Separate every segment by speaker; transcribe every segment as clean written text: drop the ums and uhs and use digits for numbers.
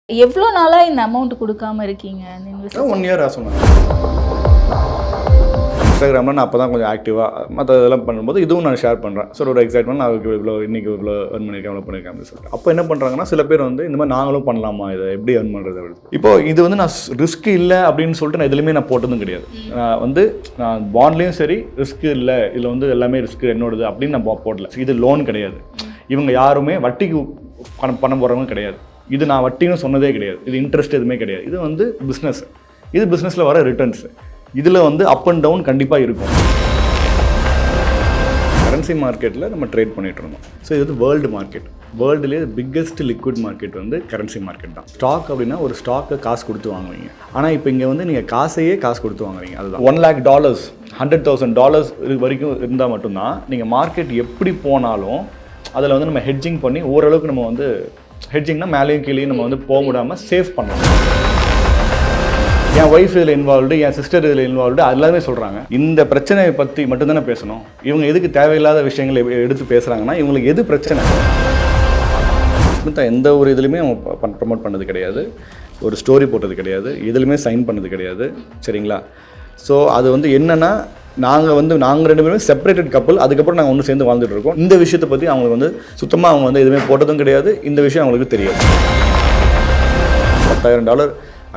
Speaker 1: எவ்வளோ நாளா இந்த அமௌண்ட் குடுக்காம இருக்கீங்க? இந்த இன்வெஸ்டர்ஸ்
Speaker 2: 1 இயரா சொன்னாங்க. இன்ஸ்டாகிராமில் நான் அப்போ தான் கொஞ்சம் ஆக்டிவாக மற்ற இதெல்லாம் பண்ணும்போது இதுவும் நான் ஷேர் பண்ணுறேன். ஸோ ஒரு எக்ஸைட்மெண்ட் நான் இவ்வளோ இன்றைக்கி இவ்வளோ ஏர்ன் பண்ணியிருக்கேன் இவ்வளோ பண்ணியிருக்கேன் அப்படின்னு சொல்லிட்டு. அப்போ என்ன பண்ணுறாங்கன்னா சில பேர் வந்து இந்த மாதிரி நாங்களும் பண்ணலாமா, இதை எப்படி ஏர்ன் பண்ணுறது அப்படின்னு. இப்போ இது வந்து நான் ரிஸ்க் இல்லை அப்படின்னு சொல்லிட்டு நான் எதுலையுமே நான் போட்டதும் கிடையாது. நான் பாண்ட்லேயும் சரி ரிஸ்க் இல்லை, இதில் வந்து எல்லாமே ரிஸ்க் என்னோடது அப்படின்னு நான் போடல. இது லோன் கிடையாது. இவங்க யாருமே வட்டிக்கு பணம் போடுறவங்க கிடையாது. இது நான் வட்டின்னு சொன்னதே கிடையாது. இது இன்ட்ரெஸ்ட் எதுவுமே கிடையாது. இது வந்து பிஸ்னஸ். இது பிஸ்னஸில் வர ரிட்டர்ன்ஸ். இதில் வந்து அப் அண்ட் டவுன் கண்டிப்பாக இருக்கும். கரன்சி மார்க்கெட்டில் நம்ம ட்ரேட் பண்ணிகிட்டு இருந்தோம். ஸோ இது வந்து வேர்ல்டு மார்க்கெட். வேர்ல்டுலேயே பிக்கெஸ்ட் லிக்விட் மார்க்கெட் வந்து கரன்சி மார்க்கெட் தான். ஸ்டாக் அப்படின்னா ஒரு ஸ்டாக்கை காசு கொடுத்து வாங்குவீங்க. ஆனால் இப்போ இங்கே வந்து நீங்கள் காசையே காசு கொடுத்து வாங்குவீங்க. அதுதான் $1,00,000 $100,000 வரைக்கும் இருந்தால் மட்டும்தான் நீங்கள் மார்க்கெட் எப்படி போனாலும் அதில் வந்து நம்ம ஹெட்ஜிங் பண்ணி ஓரளவுக்கு நம்ம வந்து ஹெட்ஜிங்னா மேலேயும் கீழேயும் நம்ம வந்து போக விடாமல் சேவ் பண்ணலாம். என் ஒய்ஃப் இதில் இன்வால்வ்டு, என் சிஸ்டர் இதில் இன்வால்வ்டு, எல்லாருமே சொல்கிறாங்க இந்த பிரச்சனையை பற்றி மட்டும்தானே பேசணும். இவங்க எதுக்கு தேவையில்லாத விஷயங்களை எடுத்து பேசுகிறாங்கன்னா இவங்களுக்கு எது பிரச்சனை? எந்த ஒரு இதுலையுமே அவங்க ப்ரமோட் பண்ணது கிடையாது, ஒரு ஸ்டோரி போட்டது கிடையாது, எதுலையுமே சைன் பண்ணது கிடையாது. சரிங்களா? ஸோ அது வந்து என்னென்னா நாங்கள் ரெண்டு பேருமே செப்பரேட்டட் கப்பல். அதுக்கப்புறம் நாங்கள் ஒன்று சேர்ந்து வாழ்ந்துட்டு இருக்கோம். இந்த விஷயத்தை பற்றி அவங்களுக்கு வந்து சுத்தமாக அவங்க வந்து எதுவுமே போட்டதும் கிடையாது. இந்த விஷயம் அவங்களுக்கு தெரியாது. $10,000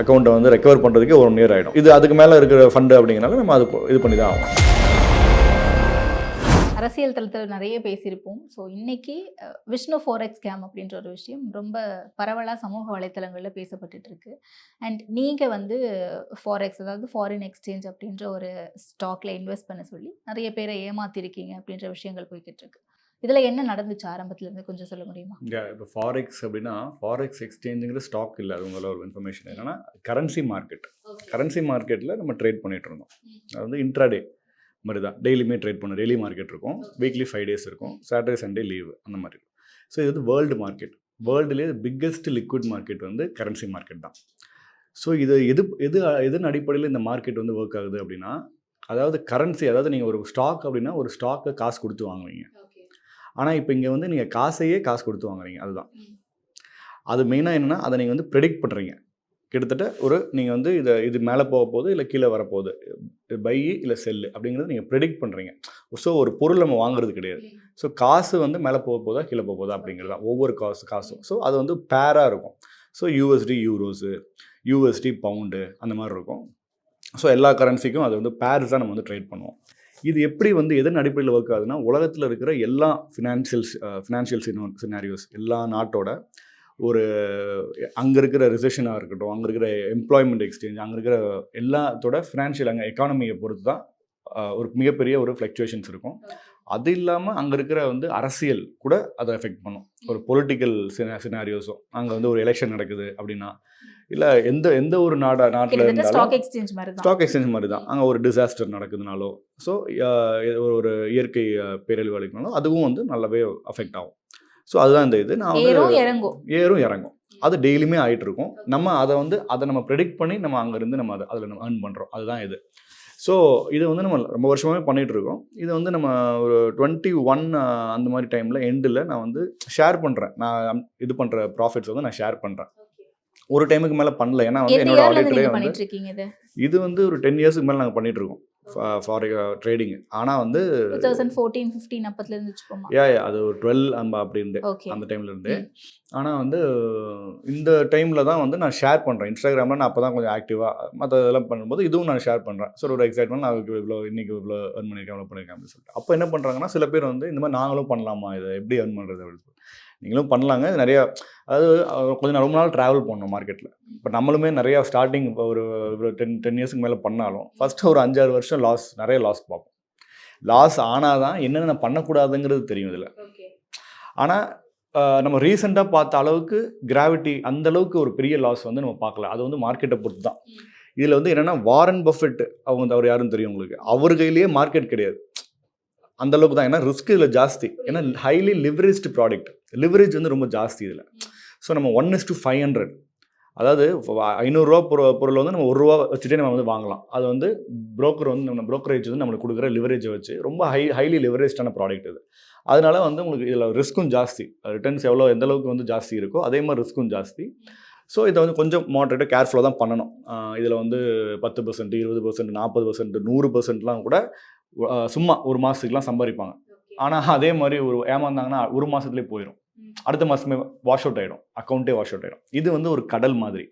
Speaker 2: அக்கௌண்ட்டை வந்து ரெக்கவர் பண்ணுறதுக்கு 1 இயர் ஆகிடும். இது அதுக்கு மேலே இருக்கிற ஃபண்டு அப்படிங்கிறனால நம்ம அது இது பண்ணி தான் ஆகும்.
Speaker 1: அரசியல் தளத்தில் நிறைய பேசியிருப்போம். ஸோ இன்னைக்கு விஷ்ணு ஃபாரெக்ஸ் ஸ்கேம் அப்படின்ற ஒரு விஷயம் ரொம்ப பரவலாக சமூக வலைத்தளங்களில் பேசப்பட்டுட்டு இருக்கு. அண்ட் நீங்கள் வந்து ஃபாரெக்ஸ், அதாவது ஃபாரின் எக்ஸ்சேஞ்ச் அப்படின்ற ஒரு ஸ்டாக்ல இன்வெஸ்ட் பண்ண சொல்லி நிறைய பேரை ஏமாத்திருக்கீங்க அப்படின்ற விஷயங்கள் போய்கிட்டு இருக்கு. இதில் என்ன நடந்துச்சு ஆரம்பத்துலேருந்து கொஞ்சம் சொல்ல முடியுமா?
Speaker 2: இப்போ ஃபாரெக்ஸ் அப்படின்னா ஃபாரெக்ஸ் எக்ஸ்சேஞ்சுங்கிற ஸ்டாக் இல்லை. அது உங்களோட ஒரு இன்ஃபர்மேஷன் என்னன்னா கரன்சி மார்க்கெட். கரன்சி மார்க்கெட்டில் நம்ம ட்ரேட் பண்ணிட்டு இருந்தோம். அது வந்து இன்ட்ராடே மாதிரி தான். டெய்லியுமே ட்ரேட் பண்ணோம். டெய்லி மார்க்கெட் இருக்கும், வீக்லி 5 days இருக்கும், சாட்டர்டே சண்டே லீவு, அந்த மாதிரி. ஸோ இது வந்து வேர்ல்டு மார்க்கெட். வேர்ல்டுலேயே பிக்கெஸ்ட் லிக்விட் மார்க்கெட் வந்து கரன்சி மார்க்கெட் தான். ஸோ இது எதன் அடிப்படையில் இந்த மார்க்கெட் வந்து ஒர்க் ஆகுது அப்படின்னா, அதாவது கரன்சி, அதாவது நீங்கள் ஒரு ஸ்டாக் அப்படின்னா ஒரு ஸ்டாக்கை காசு கொடுத்து வாங்குவீங்க. ஆனால் இப்போ இங்கே வந்து நீங்கள் காசையே காசு கொடுத்து வாங்குறீங்க. அதுதான் அது மெயினாக என்னென்னா அதை நீங்கள் வந்து ப்ரெடிக்ட் பண்ணுறீங்க. கிட்டத்தட்ட நீங்கள் வந்து இது மேலே போக போகுது இல்லை கீழே வரப்போகுது, பை இல்லை செல்லு அப்படிங்கிறது நீங்கள் ப்ரெடிக்ட் பண்ணுறீங்க. ஸோ ஒரு பொருள் நம்ம வாங்குறது கிடையாது. ஸோ காசு வந்து மேலே போக போதா கீழே போக போதா அப்படிங்கிறது தான் ஒவ்வொரு காசும். ஸோ அது வந்து பேராக இருக்கும். So USD euros, USD pound, அந்த மாதிரி இருக்கும். ஸோ எல்லா கரன்சிக்கும் அது வந்து பேர்ஸ் தான் நம்ம வந்து ட்ரேட் பண்ணுவோம். இது எப்படி வந்து எதன் அடிப்படையில் ஒர்க் ஆகுதுன்னா, உலகத்தில் இருக்கிற எல்லா ஃபினான்ஷியல் சினாரியோஸ், எல்லா நாட்டோட ஒரு அங்கே இருக்கிற ரிசெஷனாக இருக்கட்டும், அங்கே இருக்கிற எம்ப்ளாய்மெண்ட் எக்ஸ்சேஞ்ச், அங்கே இருக்கிற எல்லாத்தோட ஃபினான்ஷியல் அங்கே எக்கானமியை பொறுத்து தான் ஒரு மிகப்பெரிய ஒரு ஃப்ளக்சுவேஷன்ஸ் இருக்கும். அது இல்லாமல் அங்கே இருக்கிற வந்து அரசியல் கூட அதை எஃபெக்ட் பண்ணும். ஒரு பொலிட்டிக்கல் சினாரியோஸும், அங்கே வந்து ஒரு எலெக்ஷன் நடக்குது அப்படின்னா, இல்லை எந்த ஒரு நாட்டில் இருந்தாலும் ஸ்டாக் எக்ஸ்சேஞ்ச் மாதிரி தான். அங்கே ஒரு டிசாஸ்டர் நடக்குதுனாலோ, ஸோ ஒரு இயற்கை பேரழிவு அளிக்கனாலும் அதுவும் வந்து நல்லாவே அஃபெக்ட் ஆகும். ஸோ அதுதான் இந்த இது. நான் ஏறும் இறங்கும். அது டெய்லியுமே ஆகிட்டு இருக்கும். நம்ம அதை நம்ம ப்ரெடிக்ட் பண்ணி நம்ம அங்கேருந்து நம்ம அதில் நம்ம ஏர்ன் பண்ணுறோம். அதுதான் இது. ஸோ இது வந்து நம்ம ரொம்ப வருஷமாகவே பண்ணிகிட்டு இருக்கோம். இது வந்து நம்ம ஒரு 21 அந்த மாதிரி டைமில் எண்டில் நான் வந்து ஷேர் பண்ணுறேன். நான் இது பண்ணுற ப்ராஃபிட்ஸ் வந்து நான் ஷேர் பண்ணுறேன். ஒரு டைமுக்கு மேலே பண்ணல. ஏன்னா வந்து என்னோட ஆடிட்டரே வந்து இது வந்து ஒரு 10 இயர்ஸ்க்கு மேலே நாங்கள் பண்ணிகிட்டு இருக்கோம் ஃபார் ட்ரேடிங். ஆனால் வந்து
Speaker 1: 2014-15 அப்பத்துலேருந்து வச்சுக்கோமா?
Speaker 2: அது ஒரு 12 அப்படி இருந்து அந்த டைம்லேருந்து. ஆனால் வந்து இந்த டைமில் தான் வந்து நான் ஷேர் பண்ணுறேன். இன்ஸ்டாகிராமில் நான் அப்போ தான் கொஞ்சம் ஆக்டிவாக மற்ற இதெல்லாம் பண்ணும்போது இதுவும் நான் ஷேர் பண்ணுறேன். ஸோ ஒரு எக்ஸைட்மெண்ட் நான் இன்றைக்கி இவ்வளோ ஏர்ன் பண்ணியிருக்கேன் இவ்வளோ பண்ணியிருக்கேன் அப்படின்னு சொல்லிட்டு. அப்போ என்ன பண்ணுறாங்கன்னா சில பேர் வந்து இந்த மாதிரி நாங்களும் பண்ணலாமா, இதை எப்படி ஏர்ன் பண்ணுறது அப்படின்னு சொல்லி. நீங்களும் பண்ணலாங்க. நிறையா, அதாவது கொஞ்சம் ரொம்ப நாள் ட்ராவல் பண்ணணும் மார்க்கெட்டில். இப்போ நம்மளுமே நிறையா ஸ்டார்டிங் ஒரு 10 இயர்ஸ்க்கு மேலே பண்ணாலும் ஃபஸ்ட்டு ஒரு 5-6 வருஷம் நிறைய லாஸ் பார்ப்போம். லாஸ் ஆனால் தான் என்னென்ன பண்ணக்கூடாதுங்கிறது தெரியும் இதில். ஆனால் நம்ம ரீசெண்டாக பார்த்த அளவுக்கு கிராவிட்டி அந்தளவுக்கு ஒரு பெரிய லாஸ் வந்து நம்ம பார்க்கல. அது வந்து மார்க்கெட்டை பொறுத்து தான். இதில் வந்து என்னென்னா வாரன் பஃபெட், அவர் யாருன்னு தெரியும் உங்களுக்கு. அவர் கையிலேயே மார்க்கெட் கிடையாது அந்தளவுக்கு தான். ஏன்னா ரிஸ்க் இதில் ஜாஸ்தி. ஏன்னா ஹைலி லிவரேஜ்டு ப்ராடக்ட். லிவரேஜ் வந்து ரொம்ப ஜாஸ்தி இதில். ஸோ நம்ம 1:500, அதாவது $500 பொருளை வந்து நம்ம ₹1 வச்சுட்டே நம்ம வந்து வாங்கலாம். அது வந்து புரோக்கர் வந்து நம்ம புரோக்கரேஜ் வந்து நம்மளுக்கு கொடுக்குற லிவரேஜை வச்சு ரொம்ப ஹைலி லிவரேஜ்டான ப்ராடக்ட் இது. அதனால வந்து உங்களுக்கு இதில் ரிஸ்க்கும் ஜாஸ்தி. ரிட்டர்ன்ஸ் எந்த அளவுக்கு வந்து ஜாஸ்தி இருக்கோ அதே மாதிரி ரிஸ்க்கும் ஜாஸ்தி. ஸோ இதை வந்து கொஞ்சம் மாடரேட்டாக கேர்ஃபுல்லாக தான் பண்ணணும். இதில் வந்து 10%, 20%, 40%, 100%லாம் கூட சும்மா ஒரு மாதத்துக்குலாம் சம்பாதிப்பாங்க. ஆனால் அதே மாதிரி ஒரு ஏமாந்தாங்கன்னா ஒரு மாதத்துலேயே போயிடும். அடுத்த மாதமே வாஷ் அவுட் ஆகிடும், அக்கௌண்ட்டே வாஷ் அவுட் ஆகிடும். இது வந்து ஒரு கடல் மாதிரி.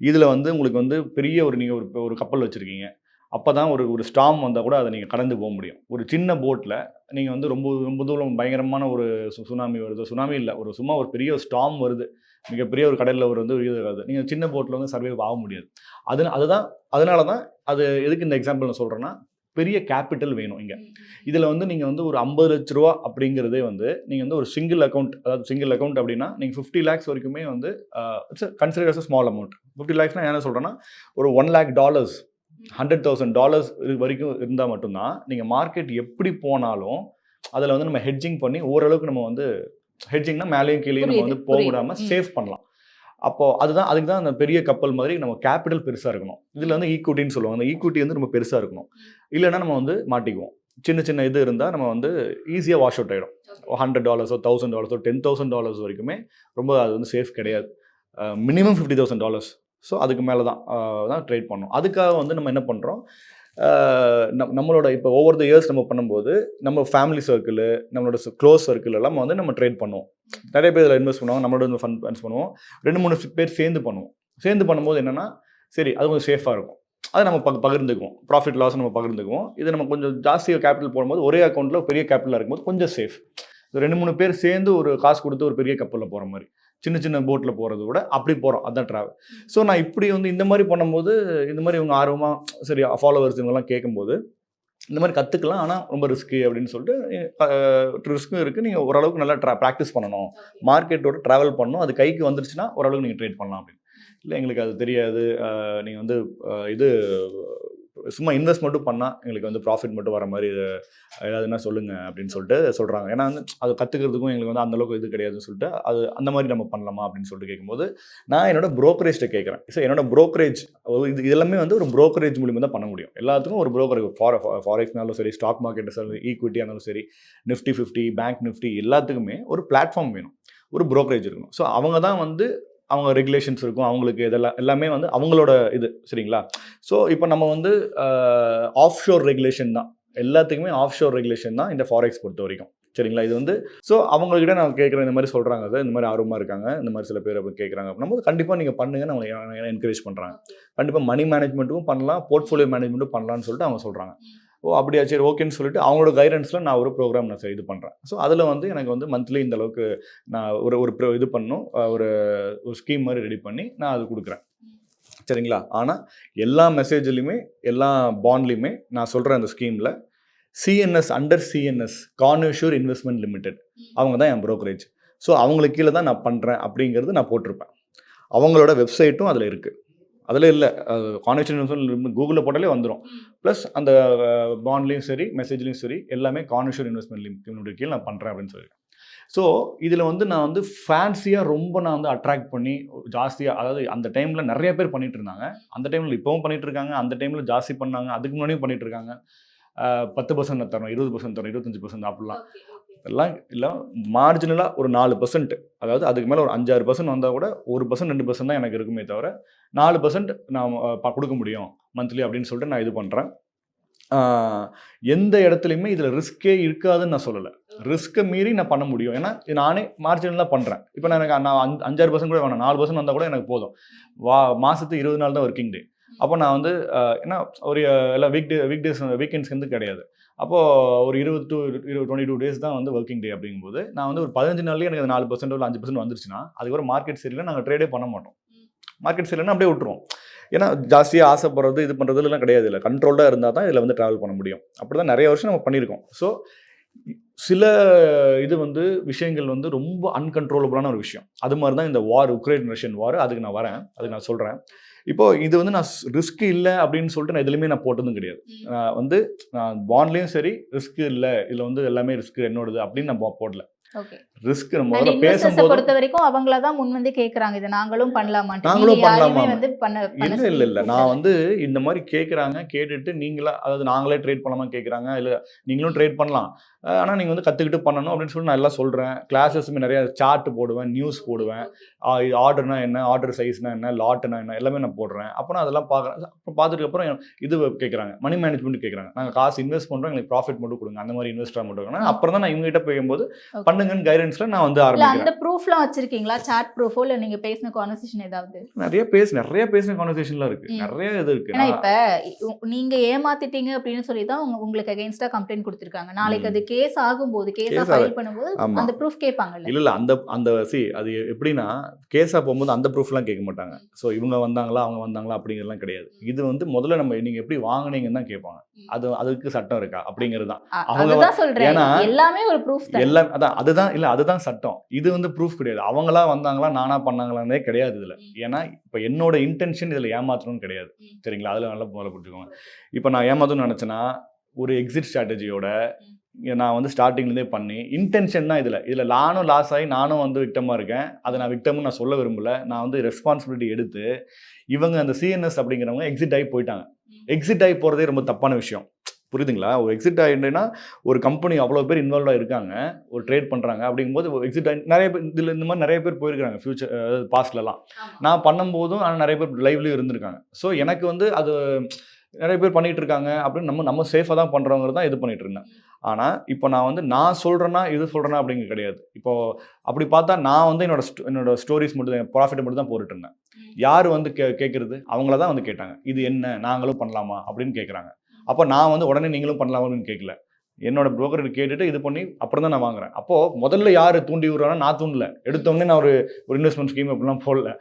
Speaker 2: இதில் வந்து உங்களுக்கு வந்து பெரிய நீங்கள் ஒரு கப்பல் வச்சுருக்கீங்க. அப்போ தான் ஒரு ஸ்டார்ம் வந்தால் கூட அதை நீங்கள் கடந்து போக முடியும். ஒரு சின்ன போட்டில் நீங்கள் வந்து ரொம்ப ரொம்ப தூரம் பயங்கரமான ஒரு சுனாமி வருது, சுனாமி இல்லை, சும்மா ஒரு பெரிய ஸ்டார்ம் வருது, மிகப்பெரிய ஒரு கடலில் இது வருது, நீங்கள் சின்ன போட்டில் வந்து சர்வே ஆக முடியாது. அதனால தான் அது எதுக்கு இந்த எக்ஸாம்பிள் நான் சொல்கிறேன்னா, பெரிய கேபிட்டல் வேணும் இங்கே. இதில் வந்து நீங்கள் வந்து ஒரு 50 லட்ச ரூபா அப்படிங்கிறதே வந்து நீங்கள் வந்து ஒரு சிங்கிள் அக்கௌண்ட் அப்படின்னா நீங்கள் 50 lakhs வரைக்குமே வந்து it's consider as small amount. 50 lakhsனா என்ன சொல்கிறேன்னா, ஒரு $1 lakh, $100,000 வரைக்கும் இருந்தால் மட்டும்தான் நீங்கள் மார்க்கெட் எப்படி போனாலும் அதில் வந்து நம்ம ஹெட்ஜிங் பண்ணி ஓரளவுக்கு நம்ம வந்து ஹெட்ஜிங்னா மேலேயும் கீழே நம்ம வந்து போக விடாமல் சேவ் பண்ணலாம். அப்போது அதுக்கு தான் அந்த பெரிய கப்பல் மாதிரி நம்ம கேபிட்டல் பெருசாக இருக்கணும். இதில் வந்து ஈக்விட்டின்னு சொல்லுவாங்க. அந்த ஈக்விட்டி வந்து ரொம்ப பெருசாக இருக்கணும். இல்லைன்னா நம்ம வந்து மாட்டிக்குவோம். சின்ன இது இருந்தால் நம்ம வந்து ஈஸியாக வாஷ் அவுட் ஆகிடும். $100, $1,000, $10,000 வரைக்குமே ரொம்ப அது வந்து சேஃப் கிடையாது. மினிமம் $50,000. ஸோ அதுக்கு மேலே தான் ட்ரேட் பண்ணணும். அதுக்காக வந்து நம்ம என்ன பண்ணுறோம், நம்மளோட இப்போ ஓவர் த இயர்ஸ் நம்ம பண்ணும்போது நம்ம ஃபேமிலி சர்க்கிள், நம்மளோட க்ளோஸ் சர்க்கிள் எல்லாம் வந்து நம்ம ட்ரேட் பண்ணுவோம். நிறைய பேர் இதில் இன்வெஸ்ட் பண்ணுவாங்க, நம்மளோட ஃபண்ட்ஸ் பண்ணுவோம். 2-3 பேர் சேர்ந்து பண்ணுவோம். சேர்ந்து பண்ணும்போது என்னென்னா, சரி அது கொஞ்சம் சேஃபாக இருக்கும், அதை நம்ம பகிர்ந்துக்குவோம். ப்ராஃபிட் லாஸ் நம்ம பகிர்ந்துக்குவோம். இது நம்ம கொஞ்சம் ஜாஸ்தியாக கேபிட்டல் போடும்போது ஒரே அக்கௌண்ட்டில் பெரிய கேபிட்டலாக இருக்கும்போது கொஞ்சம் சேஃப். 2-3 பேர் சேர்ந்து ஒரு காசு கொடுத்து ஒரு பெரிய கப்பலில் போகிற மாதிரி, சின்ன போட்டில் போகிறத விட அப்படி போகிறோம், அதுதான் ட்ராவல். ஸோ நான் இப்படி வந்து இந்த மாதிரி பண்ணும்போது, இந்த மாதிரி இவங்க ஆர்வமாக சரி ஃபாலோவர்ஸ் இவங்கெல்லாம் கேட்கும்போது இந்த மாதிரி கற்றுக்கலாம். ஆனால் ரொம்ப ரிஸ்க்கு அப்படின்னு சொல்லிட்டு ரிஸ்க்கும் இருக்குது. நீங்கள் ஓரளவுக்கு நல்லா ப்ராக்டிஸ் பண்ணணும், மார்க்கெட்டோட ட்ராவல் பண்ணணும், அது கைக்கு வந்துருச்சுன்னா ஓரளவுக்கு நீங்கள் ட்ரேட் பண்ணலாம் அப்படின்னு. இல்லை எங்களுக்கு அது தெரியாது, நீங்கள் வந்து இது சும்மா இன்வெஸ்ட் மட்டும் பண்ணால் எங்களுக்கு வந்து ப்ராஃபிட் மட்டும் வர மாதிரி ஏதாவதுன்னா சொல்லுங்கள் அப்படின்னு சொல்கிறாங்க. ஏன்னா வந்து அது கற்றுக்கிறதுக்கும் எங்களுக்கு வந்து அந்தளவுக்கு இது கிடையாதுன்னு சொல்லிட்டு அது அந்த மாதிரி நம்ம பண்ணலாமா அப்படின்னு சொல்லிட்டு கேட்கும்போது, நான் என்னோட ப்ரோக்கரேஜ்கிட்ட கேட்குறேன். ஸோ என்னோட ப்ரோக்கரேஜ் இது எல்லாமே வந்து ஒரு ப்ரோக்கரேஜ் மூலியமாக தான் பண்ண முடியும். எல்லாத்துக்கும் ஒரு ப்ரோக்கரேஜ், ஃபாரெக்ஸ்னாலும் சரி, ஸ்டாக் மார்க்கெட்டு சரி, ஈக்விட்டி ஆனாலும் சரி, நிஃப்டி 50, பேங்க் நிஃப்டி எல்லாத்துக்குமே ஒரு பிளாட்ஃபார்ம் வேணும், ஒரு ப்ரோக்கரேஜ் இருக்கணும். ஸோ அவங்க தான் வந்து அவங்க ரெகுலேஷன்ஸ் இருக்கும், அவங்களுக்கு எல்லாமே வந்து அவங்களோட இது சரிங்களா. ஸோ இப்போ நம்ம வந்து ஆஃப் ஷோர் ரெகுலேஷன் தான், எல்லாத்துக்குமே ஆஃப் ஷோர் ரெகுலேஷன் தான் இந்த ஃபாரெக்ஸ் பொறுத்த வரைக்கும் சரிங்களா. இது வந்து ஸோ அவங்கக்கிட்ட நான் கேட்குறேன், இந்த மாதிரி சொல்கிறாங்க, அதை இந்த மாதிரி ஆர்வமாக இருக்காங்க, இந்த மாதிரி சில பேர் அப்படி கேட்குறாங்க அப்படின்னா கண்டிப்பாக நீங்கள் பண்ணுங்கன்னு அவங்க என்கரேஜ் பண்ணுறாங்க. கண்டிப்பாக மணி மேனேஜ்மெண்ட்டும் பண்ணலாம், போர்ட்ஃபோலியோ மேனேஜ்மெண்ட்டும் பண்ணலான்னு சொல்லிட்டு அவங்க சொல்கிறாங்க. அப்படியா சரி ஓகேன்னு சொல்லிட்டு அவங்களோட கைடன்ஸில் நான் ஒரு ப்ரோக்ராம் நான் இது பண்ணுறேன். ஸோ அதில் வந்து எனக்கு வந்து மந்த்லி இந்த அளவுக்கு நான் ஒரு இது பண்ணணும், ஒரு ஸ்கீம் மாதிரி ரெடி பண்ணி நான் அது கொடுக்குறேன் சரிங்களா. ஆனால் எல்லா மெசேஜ்லையுமே எல்லா பாண்ட்லையுமே நான் சொல்கிற அந்த ஸ்கீமில் CNS under CNS conventional investment limited அவங்க தான் என் ப்ரோக்கரேஜ். ஸோ அவங்களுக்கு கீழே தான் நான் பண்ணுறேன் அப்படிங்கிறது நான் போட்டிருப்பேன். அவங்களோட வெப்சைட்டும் அதில் இருக்குது. அதில் இல்லை, கான்வென்ஷூர் இன்வெஸ்ட்மெண்ட் கூகுளில் போட்டாலே வந்துடும். ப்ளஸ் அந்த பாண்ட்லேயும் சரி, மெசேஜ்லேயும் சரி, எல்லாமே கான்வென்ஷூர் இன்வெஸ்ட்மெண்ட் லிமிடெட் கீழே நான் பண்ணுறேன் அப்படின்னு சொல்லியிருக்கேன். ஸோ இதில் வந்து நான் வந்து ஃபேன்சியாக ரொம்ப நான் வந்து அட்ராக்ட் பண்ணி ஜாஸ்தியாக, அதாவது அந்த டைமில் நிறைய பேர் பண்ணிகிட்டு இருந்தாங்க, அந்த டைமில் இப்போவும் பண்ணிகிட்டு இருக்காங்க, அந்த டைமில் ஜாஸ்தி பண்ணாங்க, அதுக்கு முன்னாடியும் பண்ணிகிட்டு இருக்காங்க. 10% தரோம், 20% தரோம், 25% அப்படிலாம் எல்லாம் இல்லை, மார்ஜினலாக ஒரு 4%, அதாவது அதுக்கு மேலே ஒரு 5-6% வந்தால் கூட 1% 2% தான் எனக்கு இருக்குமே தவிர 4% நான் கொடுக்க முடியும் மந்த்லி அப்படின்னு சொல்லிட்டு நான் இது பண்ணுறேன். எந்த இடத்துலையுமே இதில் ரிஸ்க்கே இருக்காதுன்னு நான் சொல்லலை, ரிஸ்க்கை மீறி நான் பண்ண முடியும். ஏன்னா நானே மார்ஜினலாக பண்ணுறேன். இப்போ நான் 5-6% கூட வேணாம், 4% வந்தால் கூட எனக்கு போதும். மாதத்துக்கு 20 நாள் தான் ஒர்க்கிங் டே. அப்போ நான் வந்து ஏன்னா ஒரு எல்லாம் வீக்கெண்ட்ஸ் வந்து கிடையாது. அப்போது ஒரு 22 டேஸ் தான் வந்து ஒர்க்கிங் டே. அப்படிங்கும்போது நான் வந்து ஒரு 15 நாள்லேயே எனக்கு 4% இல்லை 5% வந்துருச்சுன்னா அதுக்கப்புறம் மார்க்கெட் சரியில்லை, நாங்கள் ட்ரேடே பண்ண மாட்டோம். மார்க்கெட் சரியில்லைன்னா அப்படியே விட்டுருவோம். ஏன்னா ஜாஸ்தியாக ஆசைப்படுறது இது பண்ணுறதுலாம் கிடையாது, இல்லை கண்ட்ரோல்டாக இருந்தால் தான் இதில் வந்து ட்ராவல் பண்ண முடியும். அப்படி தான் நிறைய வருஷம் நம்ம பண்ணியிருக்கோம். ஸோ சில இது வந்து விஷயங்கள் வந்து ரொம்ப அன்கண்ட்ரோலபிளான ஒரு விஷயம். அது மாதிரி தான் இந்த உக்ரைன் ரஷ்யன் வார். அதுக்கு நான் வரேன், அதுக்கு நான் சொல்கிறேன். இப்போது இது வந்து நான் ரிஸ்க் இல்லை அப்படின்னு சொல்லிட்டு நான் எதுலையுமே நான் போட்டதும் கிடையாது. வந்து நான் பாண்ட்லேயும் சரி ரிஸ்க் இல்லை, இதில் வந்து எல்லாமே ரிஸ்க் என்னோடது அப்படின்னு நான் போடல. ரிஸ்க்
Speaker 1: அண்ட்
Speaker 2: முதல்ல
Speaker 1: இன்வெஸ்டர்ஸை
Speaker 2: பேசும்போது
Speaker 1: பொறுத்த வரைக்கும் அவங்கள தான் முன் வந்து கேட்குறாங்க இதை நாங்களும் பண்ணலாமான்ட்டு. நீங்க
Speaker 2: நாங்களும்
Speaker 1: யாரையுமே
Speaker 2: பண்ணலாமா?
Speaker 1: வந்து பண்ண பண்ண
Speaker 2: இல்ல,
Speaker 1: சொல்லி
Speaker 2: இல்ல, இல்ல. நான்
Speaker 1: கூப்பிடல.
Speaker 2: வந்து இந்த மாரி கேட்குறாங்க. கேட்டுட்டு நீங்களா அதாவது நாங்களே ட்ரேட் பண்ணலாமான்னு கேட்குறாங்க. இல்ல நீங்களும் ட்ரேட் பண்ணலாம். ஆனா நீங்க வந்து கத்துக்கிட்டு பண்ணணும் அப்படின்னு சொல்லி நான் எல்லாம் சொல்றேன். கிளாஸஸுமே நெறைய சார்ட் போடுவேன், நியூஸ் போடுவேன். இது ஆர்டர்னா என்ன? ஆர்டர் சைஸ்னா என்ன? லாட்னா என்ன? எல்லாமே நான் போடுறேன். அப்ப நான் அதெல்லாம் பார்க்குறேன். அப்புறம் பார்த்துட்டு அப்புறம் இது கேட்குறாங்க. மணி மேனேஜ்மென்ட் கேட்குறாங்க. நாங்க காசு இன்வெஸ்ட் பண்றோம். எங்களுக்கு ப்ராஃபிட் மட்டும் குடுங்க. அந்த மாரி இன்வெஸ்டரா மட்டும் இருங்க. அப்புறம் தான் நான் இவங்ககிட்ட போகும்போது
Speaker 1: ஓகே.
Speaker 2: பண்ணுங்கன்னு கைடன்ஸ்ல நான் வந்து
Speaker 1: இல்ல
Speaker 2: ஆரம்பிக்கிறேன்.
Speaker 1: அந்த ப்ரூஃப்லாம் வச்சிருக்கீங்களா? சாட் ப்ரூஃபோ இல்ல நீங்க பேசின கான்வர்சேஷன் ஏதாவது?
Speaker 2: நெறைய பேசின கான்வர்சேஷன்லாம் இருக்கு. நெறைய இது இருக்கு.
Speaker 1: ஏன்னா இப்ப நீங்க ஏமாத்திட்டீங்க அப்படின்னு சொல்லி தான் உங்களுக்கு அகைன்ஸ்டா கம்ப்ளைண்ட் கொடுத்திருக்காங்க. நாளைக்கு அது கேஸ் ஆகும்போது, கேஸா
Speaker 2: கேஸ்
Speaker 1: ஃபைல் பண்ணும்போது
Speaker 2: ஆமா.
Speaker 1: அந்த ப்ரூஃப் கேட்பாங்கல்ல.
Speaker 2: இல்ல, இல்ல. அந்த அந்த அது எப்படின்னா, கேஸா போம்போது அந்த ப்ரூஃப்லாம் கேட்க மாட்டாங்க. ஸோ இவங்க வந்தாங்களா, அவங்க வந்தாங்களா அப்படிங்கிறதெல்லாம் கிடையாது. இது வந்து முதல்ல நீங்க எப்படி வாங்குனீங்கன்னு தான் கேட்பாங்க. அதுக்கு சட்டம் இருக்கா? அப்படிங்கிறது தான். அவங்க
Speaker 1: அதுதான் சொல்றேன்.
Speaker 2: ஏன்னா
Speaker 1: எல்லாமே ஒரு ப்ரூஃப் தான்.
Speaker 2: எல்லாம் அதுதான் சட்டம். இது வந்து ப்ரூஃப் கிடையாது. அவங்களா வந்தாங்களா, நானா பண்ணாங்களான்னே கிடையாது இதுல. ஏன்னா, இப்ப என்னோட இன்டென்ஷன் இதுல ஏமாத்தணும்னு கிடையாது. சரிங்களா? அதுல நல்லா முதல்ல புரிஞ்சுக்கோங்க. இப்ப நான் ஏமாத்தணும்னு நெனச்சேன்னா, ஒரு எக்ஸிட் ஸ்ட்ராட்டஜியோட நான் வந்து ஸ்டார்ட்டிங்லேருந்தே பண்ணி இன்டென்ஷன் தான் இதில் நானும் லாஸ் ஆகி நானும் வந்து விக்டமாக இருக்கேன். அதை நான் விக்டம்னு நான் சொல்ல விரும்பல. நான் வந்து ரெஸ்பான்சிபிலிட்டி எடுத்து இவங்க அந்த சிஎன்எஸ் அப்படிங்கிறவங்க எக்ஸிட் ஆகி போயிட்டாங்க. எக்ஸிட் ஆகி போகிறதே ரொம்ப தப்பான விஷயம். புரியுதுங்களா? ஒரு எக்ஸிட் ஆகிட்டுன்னா ஒரு கம்பெனி அவ்வளோ பேர் இன்வால்வாக இருக்காங்க, ஒரு ட்ரேட் பண்ணுறாங்க அப்படிங்கும்போது எக்ஸிட் ஆகி நிறைய பேர் இதில் இந்த மாதிரி நிறைய பேர் போயிருக்காங்க ஃபியூச்சர் பாஸ்ட்லலாம். நான் பண்ணும்போதும் ஆனால் நிறைய பேர் லைவ்லேயும் இருந்திருக்காங்க. ஸோ எனக்கு வந்து அது நிறைய பேர் பண்ணிட்டு இருக்காங்க அப்படின்னு நம்ம சேஃபாக தான் பண்ணுறவங்க தான் இது பண்ணிட்டு இருந்தேன். ஆனால் இப்போ நான் வந்து நான் சொல்கிறேன்னா இது சொல்கிறேன்னா அப்படிங்கிறது கிடையாது. இப்போ அப்படி பார்த்தா நான் வந்து என்னோட ஸ்டோரிஸ் மட்டும் தான் ப்ராஃபிட்டை மட்டும் தான் போட்டுட்டு இருந்தேன். யார் வந்து கேட்குறது அவங்கள தான் வந்து கேட்டாங்க. இது என்ன நாங்களும் பண்ணலாமா அப்படின்னு கேட்குறாங்க. அப்போ நான் வந்து உடனே நீங்களும் பண்ணலாமான்னு கேட்கல. என்னோட புரோக்கர் கேட்டுட்டு இது பண்ணி அப்புறம் தான் நான் வாங்குறேன். அப்போது முதல்ல யார் தூண்டி விடுறாங்கன்னா நான் தூண்டல. எடுத்தோடனே நான் ஒரு இன்வெஸ்ட்மெண்ட் ஸ்கீம் அப்படிலாம் போடல.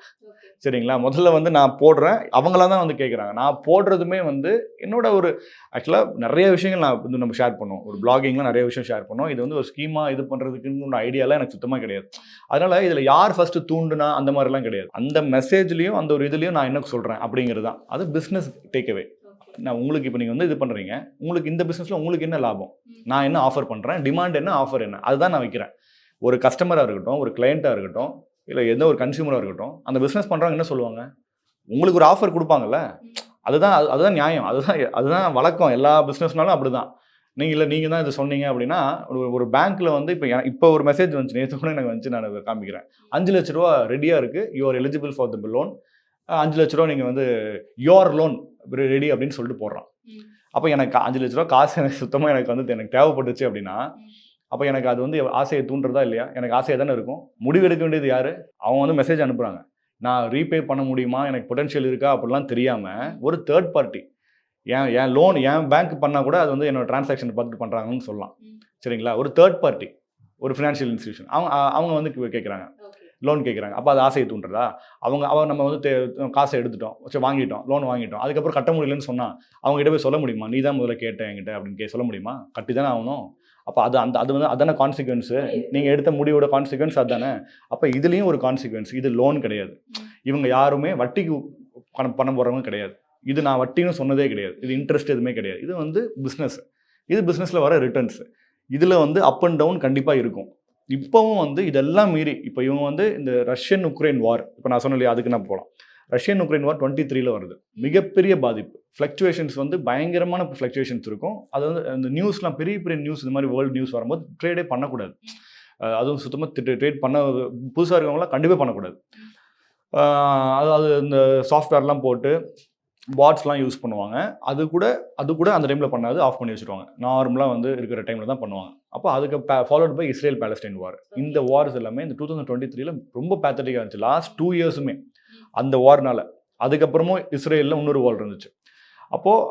Speaker 2: சரிங்களா? முதல்ல வந்து நான் போடுறேன். அவங்களா தான் வந்து கேட்குறாங்க. நான் போடுறதுமே வந்து என்னோட ஒரு ஆக்சுவலாக நிறைய விஷயங்கள் நான் வந்து நம்ம ஷேர் பண்ணுவோம். ஒரு பிளாகிங்லாம் நிறைய விஷயம் ஷேர் பண்ணுவோம். இது வந்து ஒரு ஸ்கீமா இது பண்ணுறதுக்குன்னு ஐடியாலாம் எனக்கு சுத்தமாக கிடையாது. அதனால இதில் யார் ஃபர்ஸ்ட் தூண்டுனா அந்த மாதிரிலாம் கிடையாது. அந்த மெசேஜ்லையும் அந்த ஒரு இதுலையும் நான் என்ன சொல்கிறேன் அப்படிங்கிறது தான். அது பிஸ்னஸ் டேக்அவே. நான் உங்களுக்கு இப்போ நீங்கள் வந்து இது பண்ணுறீங்க. உங்களுக்கு இந்த பிஸ்னஸில் உங்களுக்கு என்ன லாபம்? நான் என்ன ஆஃபர் பண்ணுறேன்? டிமாண்ட் என்ன? ஆஃபர் என்ன? அதுதான் நான் வைக்கிறேன். ஒரு கஸ்டமராக இருக்கட்டும், ஒரு கிளையண்ட்டாக இருக்கட்டும், இல்லை எந்த ஒரு கன்சியூமராக இருக்கட்டும், அந்த பிஸ்னஸ் பண்ணுறவங்க என்ன சொல்லுவாங்க? உங்களுக்கு ஒரு ஆஃபர் கொடுப்பாங்கல்ல. அதுதான் நியாயம். அதுதான் வழக்கம். எல்லா பிஸ்னஸ்னாலும் அப்படிதான். நீங்கள் தான் இதை சொன்னீங்க அப்படின்னா, ஒரு பேங்க்கில் வந்து இப்போ ஒரு மெசேஜ் வந்துச்சு. நேற்று கூட எனக்கு வந்துச்சு. நான் காமிக்கிறேன். ₹5,00,000 ரெடியாக இருக்குது. You are eligible for the loan. ₹5,00,000 நீங்கள் வந்து யோர் லோன் ரெடி அப்படின்னு சொல்லிட்டு போடுறான். அப்போ எனக்கு ₹5,00,000 காசு எனக்கு சுத்தமாக எனக்கு தேவைப்பட்டுச்சு அப்படின்னா, அப்போ எனக்கு அது வந்து ஆசையை தூண்டுறதா இல்லையா? எனக்கு ஆசையாக தானே இருக்கும். முடிவு எடுக்க வேண்டியது யார்? அவங்க வந்து மெசேஜ் அனுப்புகிறாங்க. நான் ரீபே பண்ண முடியுமா? எனக்கு பொட்டன்ஷியல் இருக்கா? அப்படிலாம் தெரியாமல் ஒரு தேர்ட் பார்ட்டி என் லோன் என் பேங்க் பண்ணால் கூட அது வந்து என்னோட டிரான்சாக்ஷன் பார்த்துட்டு பண்ணுறாங்கன்னு சொல்லலாம். சரிங்களா? ஒரு தேர்ட் பார்ட்டி, ஒரு ஃபினான்ஷியல் இன்ஸ்டிடியூஷன் அவங்க வந்து கேட்குறாங்க, லோன் கேட்குறாங்க. அப்போ அது ஆசையை தூண்டுறதா? நம்ம வந்து காசை எடுத்துட்டோம், சரி வாங்கிட்டோம், லோன் வாங்கிட்டோம். அதுக்கப்புறம் கட்ட முடியலன்னு சொன்னால் அவங்ககிட்ட போய் சொல்ல முடியுமா? நீ தான் முதல்ல கேட்ட என்கிட்ட அப்படின்னு சொல்ல முடியுமா? கட்டி தானே ஆகணும். அப்போ அது வந்து அதான கான்சிக்வன்ஸு. நீங்கள் எடுத்த முடிவோட கான்சிக்வன்ஸ் அதுதானே. அப்போ இதுலேயும் ஒரு கான்சிக்வன்ஸ். இது லோன் கிடையாது. இவங்க யாருமே வட்டிக்கு பணம் போடுறவங்க கிடையாது. இது நான் வட்டின்னு சொன்னதே கிடையாது. இது இன்ட்ரெஸ்ட் எதுவுமே கிடையாது. இது வந்து பிஸ்னஸ். இது பிஸ்னஸில் வர ரிட்டர்ன்ஸ். இதில் வந்து அப் அண்ட் டவுன் கண்டிப்பாக இருக்கும். இப்போவும் வந்து இதெல்லாம் மீறி இப்போ இவங்க வந்து இந்த ரஷ்யன் உக்ரைன் வார், இப்போ நான் சொன்னேன் இல்லையா, அதுக்கு நான் போகலாம். ரஷ்யன் உக்ரைன் வார் 23 வருது. மிகப்பெரிய பாதிப்பு. ஃப்ளக்சுவேஷன்ஸ் வந்து பயங்கரமான ஃப்ளக்சுவேஷன்ஸ் இருக்கும். அது வந்து அந்த நியூஸ்லாம் பெரிய பெரிய நியூஸ், இந்த மாதிரி வேர்ல்டு நியூஸ் வரும்போது ட்ரேடே பண்ணக்கூடாது. அதுவும் சுத்தமாக ட்ரேட் பண்ண புதுசாக இருக்கவங்களாம் கண்டிப்பாக பண்ணக்கூடாது. அதாவது இந்த சாஃப்ட்வேர்லாம் போட்டு பாட்ஸ்லாம் யூஸ் பண்ணுவாங்க. அது கூட அந்த டைமில் பண்ணாது, ஆஃப் பண்ணி வச்சுருவாங்க. நார்மலாக வந்து இருக்கிற டைமில் தான் பண்ணுவாங்க. அப்போ அதுக்கு ஃபாலோட் பை இஸ்ரேல் பாலஸ்டைன் வார். இந்த வார்ஸ் எல்லாமே இந்த 2023 ரொம்ப பேத்தட்டிக்காக இருந்துச்சு. லாஸ்ட் 2 இயர்ஸுமே அந்த வார்னால. அதுக்கப்புறமும் இஸ்ரேலில் இன்னொரு வார் இருந்துச்சு. அப்போது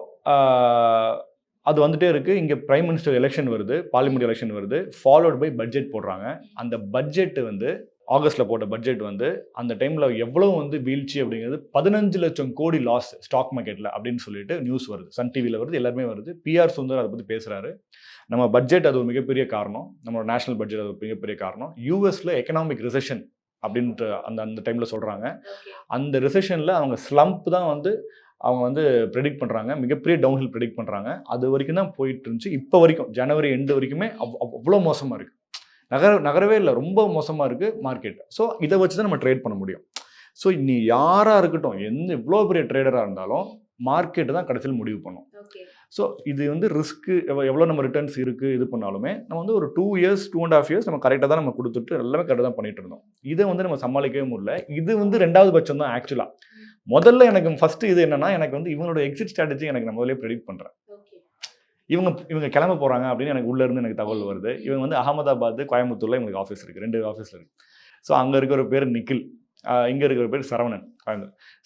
Speaker 2: அது வந்துட்டே இருக்குது. இங்கே பிரைம் மினிஸ்டர் எலெக்ஷன் வருது, பார்லிமெண்ட் எலெக்ஷன் வருது. ஃபாலோட் பை பட்ஜெட் போடுறாங்க. அந்த பட்ஜெட்டு வந்து ஆகஸ்ட்டில் போட்ட பட்ஜெட் வந்து அந்த டைமில் எவ்வளோ வந்து வீழ்ச்சி அப்படிங்கிறது 15 லட்சம் கோடி லாஸ் ஸ்டாக் மார்க்கெட்டில் அப்படின்னு சொல்லிட்டு நியூஸ் வருது. சன் டிவியில் வருது, எல்லாருமே வருது. பிஆர் சுந்தர் அதை பற்றி பேசுகிறாரு. நம்ம பட்ஜெட் அது ஒரு மிகப்பெரிய காரணம். நம்மளோட நேஷனல் பட்ஜெட் அது ஒரு மிகப்பெரிய காரணம். யூஎஸில் எக்கனாமிக் ரிசெஷன் அப்படின்ட்டு அந்த டைமில் சொல்கிறாங்க. அந்த ரிசெஷனில் அவங்க ஸ்லம்ப் தான் வந்து அவங்க வந்து ப்ரெடிக்ட் பண்ணுறாங்க. மிகப்பெரிய டவுன்ஹில் ப்ரெடிக்ட் பண்ணுறாங்க. அது வரைக்கும் தான் போயிட்டு இருந்துச்சு. இப்போ வரைக்கும் ஜனவரி எண்டு வரைக்குமே அவ்வளோ மோசமாக இருக்குது. நகரவே இல்லை, ரொம்ப மோசமாக இருக்குது மார்க்கெட். ஸோ இதை வச்சு தான் நம்ம ட்ரேட் பண்ண முடியும். ஸோ நீ யாராக இருக்கட்டும், எவ்வளோ பெரிய ட்ரேடராக இருந்தாலும் மார்க்கெட்டு தான் கடைசியில் முடிவு பண்ணும். ஸோ இது வந்து ரிஸ்க்கு எவ்வளோ நம்ம ரிட்டர்ன்ஸ் இருக்குது இது பண்ணாலுமே நம்ம வந்து ஒரு 2 இயர்ஸ் 2.5 இயர்ஸ் நம்ம கரெக்டாக தான் நம்ம கொடுத்துட்டு எல்லாமே கரெக்டாக தான் பண்ணிட்டு இருந்தோம். இதை வந்து நம்ம சமாளிக்கவே முடியல. இது வந்து 2வது பட்சம் தான் ஆக்சுவலாக. முதல்ல எனக்கு ஃபஸ்ட்டு இது என்னன்னா, எனக்கு வந்து இவங்களோட எக்ஸிட் ஸ்ட்ராட்டஜி எனக்கு நான் முதலே ப்ரெடிக்ட் பண்ணுறேன். இவங்க கிளம்ப போகிறாங்க அப்படின்னு எனக்கு உள்ளேருந்து எனக்கு தகவல் வருது. இவங்க வந்து அகமதாபாத், கோயம்புத்தூரில் இவங்களுக்கு ஆஃபீஸ் இருக்குது, 2 ஆஃபீஸில் இருக்குது. ஸோ அங்கே இருக்கிற பேர் நிக்கில், இங்கே இருக்கிற பேர் சரவணன்.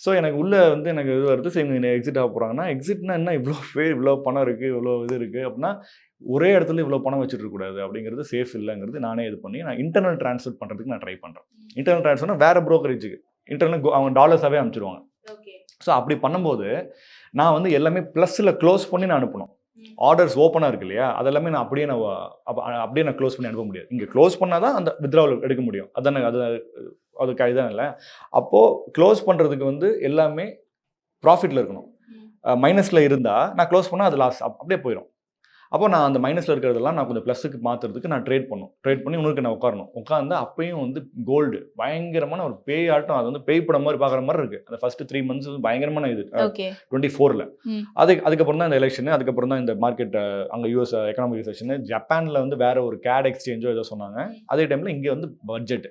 Speaker 2: ஸோ எனக்கு உள்ளே வந்து எனக்கு இது வருது. ஸோ இவங்க எக்ஸிட் ஆக போகிறாங்கன்னா, எக்ஸிட்னா என்ன, இவ்வளோ பணம் இருக்குது, இவ்வளோ இது இருக்குது அப்படின்னா ஒரே இடத்துல இவ்வளோ பணம் வச்சுட்டு இருக்கக்கூடாது அப்படிங்கிறது சேஃப் இல்லைங்கிறது நானே இது பண்ணி நான் இன்டர்னல் ட்ரான்ஸ்ஃபர் பண்ணுறதுக்கு நான் ட்ரை பண்ணுறேன். இன்டர்னல் ட்ரான்ஸ்ஃபர்னா வேறு ப்ரோக்கரேஜுக்கு இன்டர்னல் அவங்க டாலர்ஸாகவே அனுப்பிச்சிடுவாங்க. ஸோ அப்படி பண்ணும்போது நான் வந்து எல்லாமே ப்ளஸில் க்ளோஸ் பண்ணி நான் அனுப்பணும். ஆர்டர்ஸ் ஓப்பனாக இருக்கு இல்லையா, அதெல்லாமே நான் அப்படியே நான் க்ளோஸ் பண்ணி அனுப்ப முடியாது. இங்கே க்ளோஸ் பண்ணால் தான் அந்த வித்ட்ராவல் எடுக்க முடியும். அதுக்கு இதுதான் இல்லை. அப்போது க்ளோஸ் பண்ணுறதுக்கு வந்து எல்லாமே ப்ராஃபிட்டில் இருக்கணும். மைனஸில் இருந்தால் நான் க்ளோஸ் பண்ணால் அது லாஸ் அப்படியே போயிடும். அப்போ நான் அந்த மைனஸில் இருக்கிறதெல்லாம் நான் கொஞ்சம் ப்ளஸுக்கு மாற்றுறதுக்கு நான் ட்ரேட் பண்ணி உனக்கு நான் உட்காந்து அப்பயும் வந்து கோல்டு பயங்கரமான ஒரு பேய் ஆட்டம். அது வந்து பேய் படம் மாதிரி பார்க்குற மாதிரி இருக்குது. அந்த ஃபர்ஸ்ட் 3 months வந்து பயங்கரமான இது 24ல். அதுக்கப்புறம் தான் இந்த எலெக்ஷனு, அதுக்கப்புறம் தான் இந்த மார்க்கெட் அங்கே யூஎஸ் எக்கனாமிக் ரிசெஷனு, ஜப்பானில் வந்து வேறு ஒரு கேட் எக்ஸ்சேஞ்சோ ஏதோ சொன்னாங்க. அதே டைமில் இங்கே வந்து பட்ஜெட்.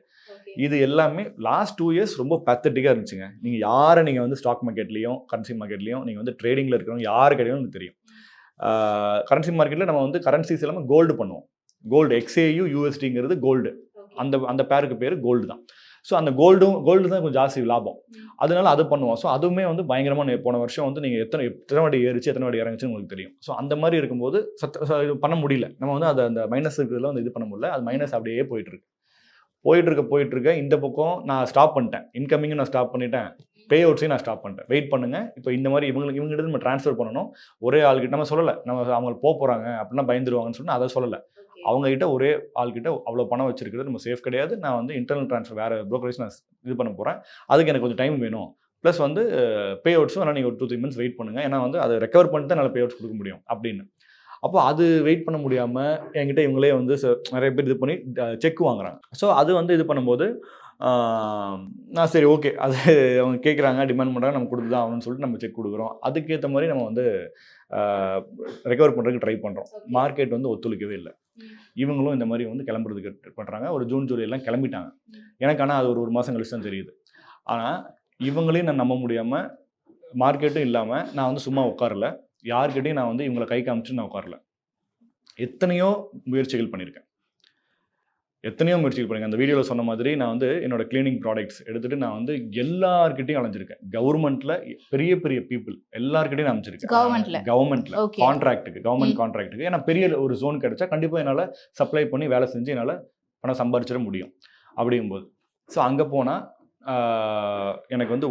Speaker 2: இது எல்லாமே லாஸ்ட் 2 இயர்ஸ் ரொம்ப பேத்தட்டிக்காக இருந்துச்சுங்க. நீங்கள் யாரை நீங்கள் வந்து ஸ்டாக் மார்க்கெட்லேயும் கரன்சி மார்க்கெட்லேயும் நீங்கள் வந்து ட்ரேடிங்கில் இருக்கிறவங்க யாரு கிடையாது எனக்கு தெரியும். கரன்சி மார்க்கெட்டில் நம்ம வந்து கரன்சிஸ் எல்லாமே கோல்டு பண்ணுவோம். கோல்டு XAU USDங்கிறது கோல்டு. அந்த பேருக்கு பேர் கோல்டு தான். ஸோ அந்த கோல்டு தான் கொஞ்சம் ஜாஸ்தி லாபம். அதனால அது பண்ணுவோம். ஸோ அதுவுமே வந்து பயங்கரமான போன வருஷம் வந்து நீங்கள் எத்தனை வாட்டி ஏறிச்சு எத்தனை வாட்டி இறங்குச்சுன்னு உங்களுக்கு தெரியும். ஸோ அந்த மாதிரி இருக்கும்போது இது பண்ண முடியல. நம்ம வந்து அதை அந்த மைனஸ் இருக்கிறதுல வந்து இது பண்ண முடியல. அது மைனஸ் அப்படியே போயிட்டு இருக்க இந்த பக்கம் நான் ஸ்டாப் பண்ணிட்டேன். இன்கமிங்கும் நான் ஸ்டாப் பண்ணிட்டேன், பே அவுட்ஸையும் நான் ஸ்டாப் பண்ணிட்டேன். வெயிட் பண்ணுங்க, இப்போ இந்த மாதிரி இவங்ககிட்ட நம்ம ட்ரான்ஸ்ஃபர் பண்ணணும். ஒரே ஆள்கிட்ட நம்ம சொல்லலை, நம்ம அவங்க போகிறாங்க அப்படின்னா பயந்துருவாங்கன்னு சொன்னால் அதை சொல்லலை. அவங்ககிட்ட ஒரே ஆள்கிட்ட அவ்வளோ பணம் வச்சிருக்கிறது நம்ம சேஃப் கிடையாது. நான் வந்து இன்டர்னல் ட்ரான்ஸ்ஃபர் வேறு ப்ரோக்கரேஜ் நான் இது பண்ண போகிறேன். அதுக்கு எனக்கு கொஞ்சம் டைம் வேணும். ப்ளஸ் வந்து பே அவுட்ஸும் ஆனால் நீங்கள் ஒரு 2-3 months வெயிட் பண்ணுங்கள். ஏன்னா வந்து அதை ரெக்கவர் பண்ணிட்டு நல்ல பே அவுட்ஸ் கொடுக்க முடியும் அப்படின்னு. அப்போ அது வெயிட் பண்ண முடியாமல் என்கிட்ட இவங்களே வந்து நிறைய பேர் இது பண்ணி செக் வாங்குறாங்க. ஸோ அது வந்து இது பண்ணும்போது நான் சரி ஓகே, அது அவங்க கேட்குறாங்க, டிமாண்ட் பண்ணுறாங்க, நம்ம கொடுத்து தான் ஆகணும்னு சொல்லிட்டு நம்ம செக் கொடுக்குறோம். அதுக்கேற்ற மாதிரி நம்ம வந்து ரெக்கவர் பண்ணுறதுக்கு ட்ரை பண்ணுறோம். மார்க்கெட் வந்து ஒத்துழைக்கவே இல்லை. இவங்களும் இந்த மாதிரி வந்து கிளம்புறதுக்கு பண்ணுறாங்க. ஒரு ஜூன் ஜூலை எல்லாம் கிளம்பிட்டாங்க. எனக்கு ஆனால் அது ஒரு மாதம் கழிச்சு தான் தெரியுது. ஆனால் இவங்களையும் நான் நம்ப முடியாமல், மார்க்கெட்டும் இல்லாமல் நான் வந்து சும்மா உட்காரல. யார்கிட்டையும் நான் வந்து இவங்களை கை காமிச்சு நான் உட்காரல. எத்தனையோ முயற்சிகள் பண்ணியிருக்கேன். அந்த வீடியோவில் சொன்ன மாதிரி நான் வந்து என்னோட கிளீனிங் ப்ராடக்ட்ஸ் எடுத்துகிட்டு நான் வந்து எல்லார்கிட்டையும் அலைஞ்சிருக்கேன். கவர்மெண்ட்டில் பெரிய பெரிய பீப்புள் எல்லார்கிட்டையும் நான் அமைச்சிருக்கேன். கவர்மெண்ட்டில் கவர்மெண்ட் கான்ட்ராக்ட்டுக்கு ஏன்னா பெரிய ஒரு ஜோன் கிடைச்சா கண்டிப்பாக என்னால் சப்ளை பண்ணி வேலை செஞ்சு என்னால் பணம் சம்பாதிச்சிட முடியும். அப்படிங்கும்போது ஸோ அங்கே போனால் எனக்கு வந்து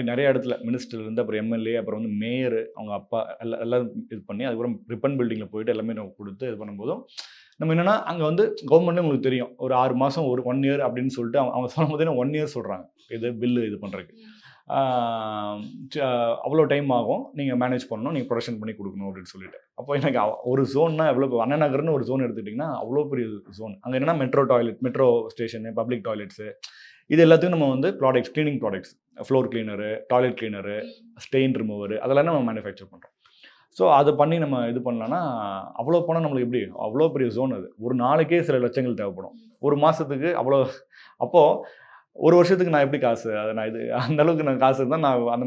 Speaker 2: நிறைய இடத்துல மினிஸ்டர்லேருந்து அப்புறம் எம்எல்ஏ அப்புறம் வந்து மேயர் அவங்க அப்பா எல்லாம் இது பண்ணி அதுக்கப்புறம் ரிப்பன் பில்டிங்கில் போயிட்டு எல்லாமே நம்ம கொடுத்து இது பண்ணும்போதும் நம்ம என்னென்னா அங்கே வந்து கவர்மெண்ட்டே உங்களுக்கு தெரியும் ஒரு 6 மாதம் ஒரு 1 year அப்படின்னு சொல்லிட்டு அவங்க சொல்லும் போதே 1 year சொல்கிறாங்க இது பில்லு இது பண்ணுறதுக்கு. அவ்வளோ டைம் ஆகும், நீங்கள் மேனேஜ் பண்ணணும், நீங்கள் ப்ரொடக்ஷன் பண்ணி கொடுக்கணும் அப்படின்னு சொல்லிட்டு. அப்போ எனக்கு ஒரு ஜோன்னா எவ்வளோ அண்ணா நகர்னு ஒரு ஜோன் எடுத்துக்கிட்டிங்கன்னா அவ்வளோ பெரிய ஜோன். அங்கே என்னென்னா மெட்ரோ ஸ்டேஷனு, பப்ளிக் டாய்லெட்ஸு, இது எல்லாத்தையும் நம்ம வந்து products, cleaning products, floor cleaner, toilet cleaner, stain remover அதெல்லாம் நம்ம மேனுஃபேக்சர் பண்ணுறோம். ஸோ அதை பண்ணி நம்ம இது பண்ணலான்னா அவ்வளோ பணம் நம்மளுக்கு எப்படி அவ்வளோ பெரிய ஜோன். அது ஒரு நாளைக்கே சில லட்சங்கள் தேவைப்படும், ஒரு மாதத்துக்கு அவ்வளோ. அப்போது ஒரு வருஷத்துக்கு நான் எப்படி காசு அதை நான் இது அந்தளவுக்கு நான் காசு இருந்தால் நான் அந்த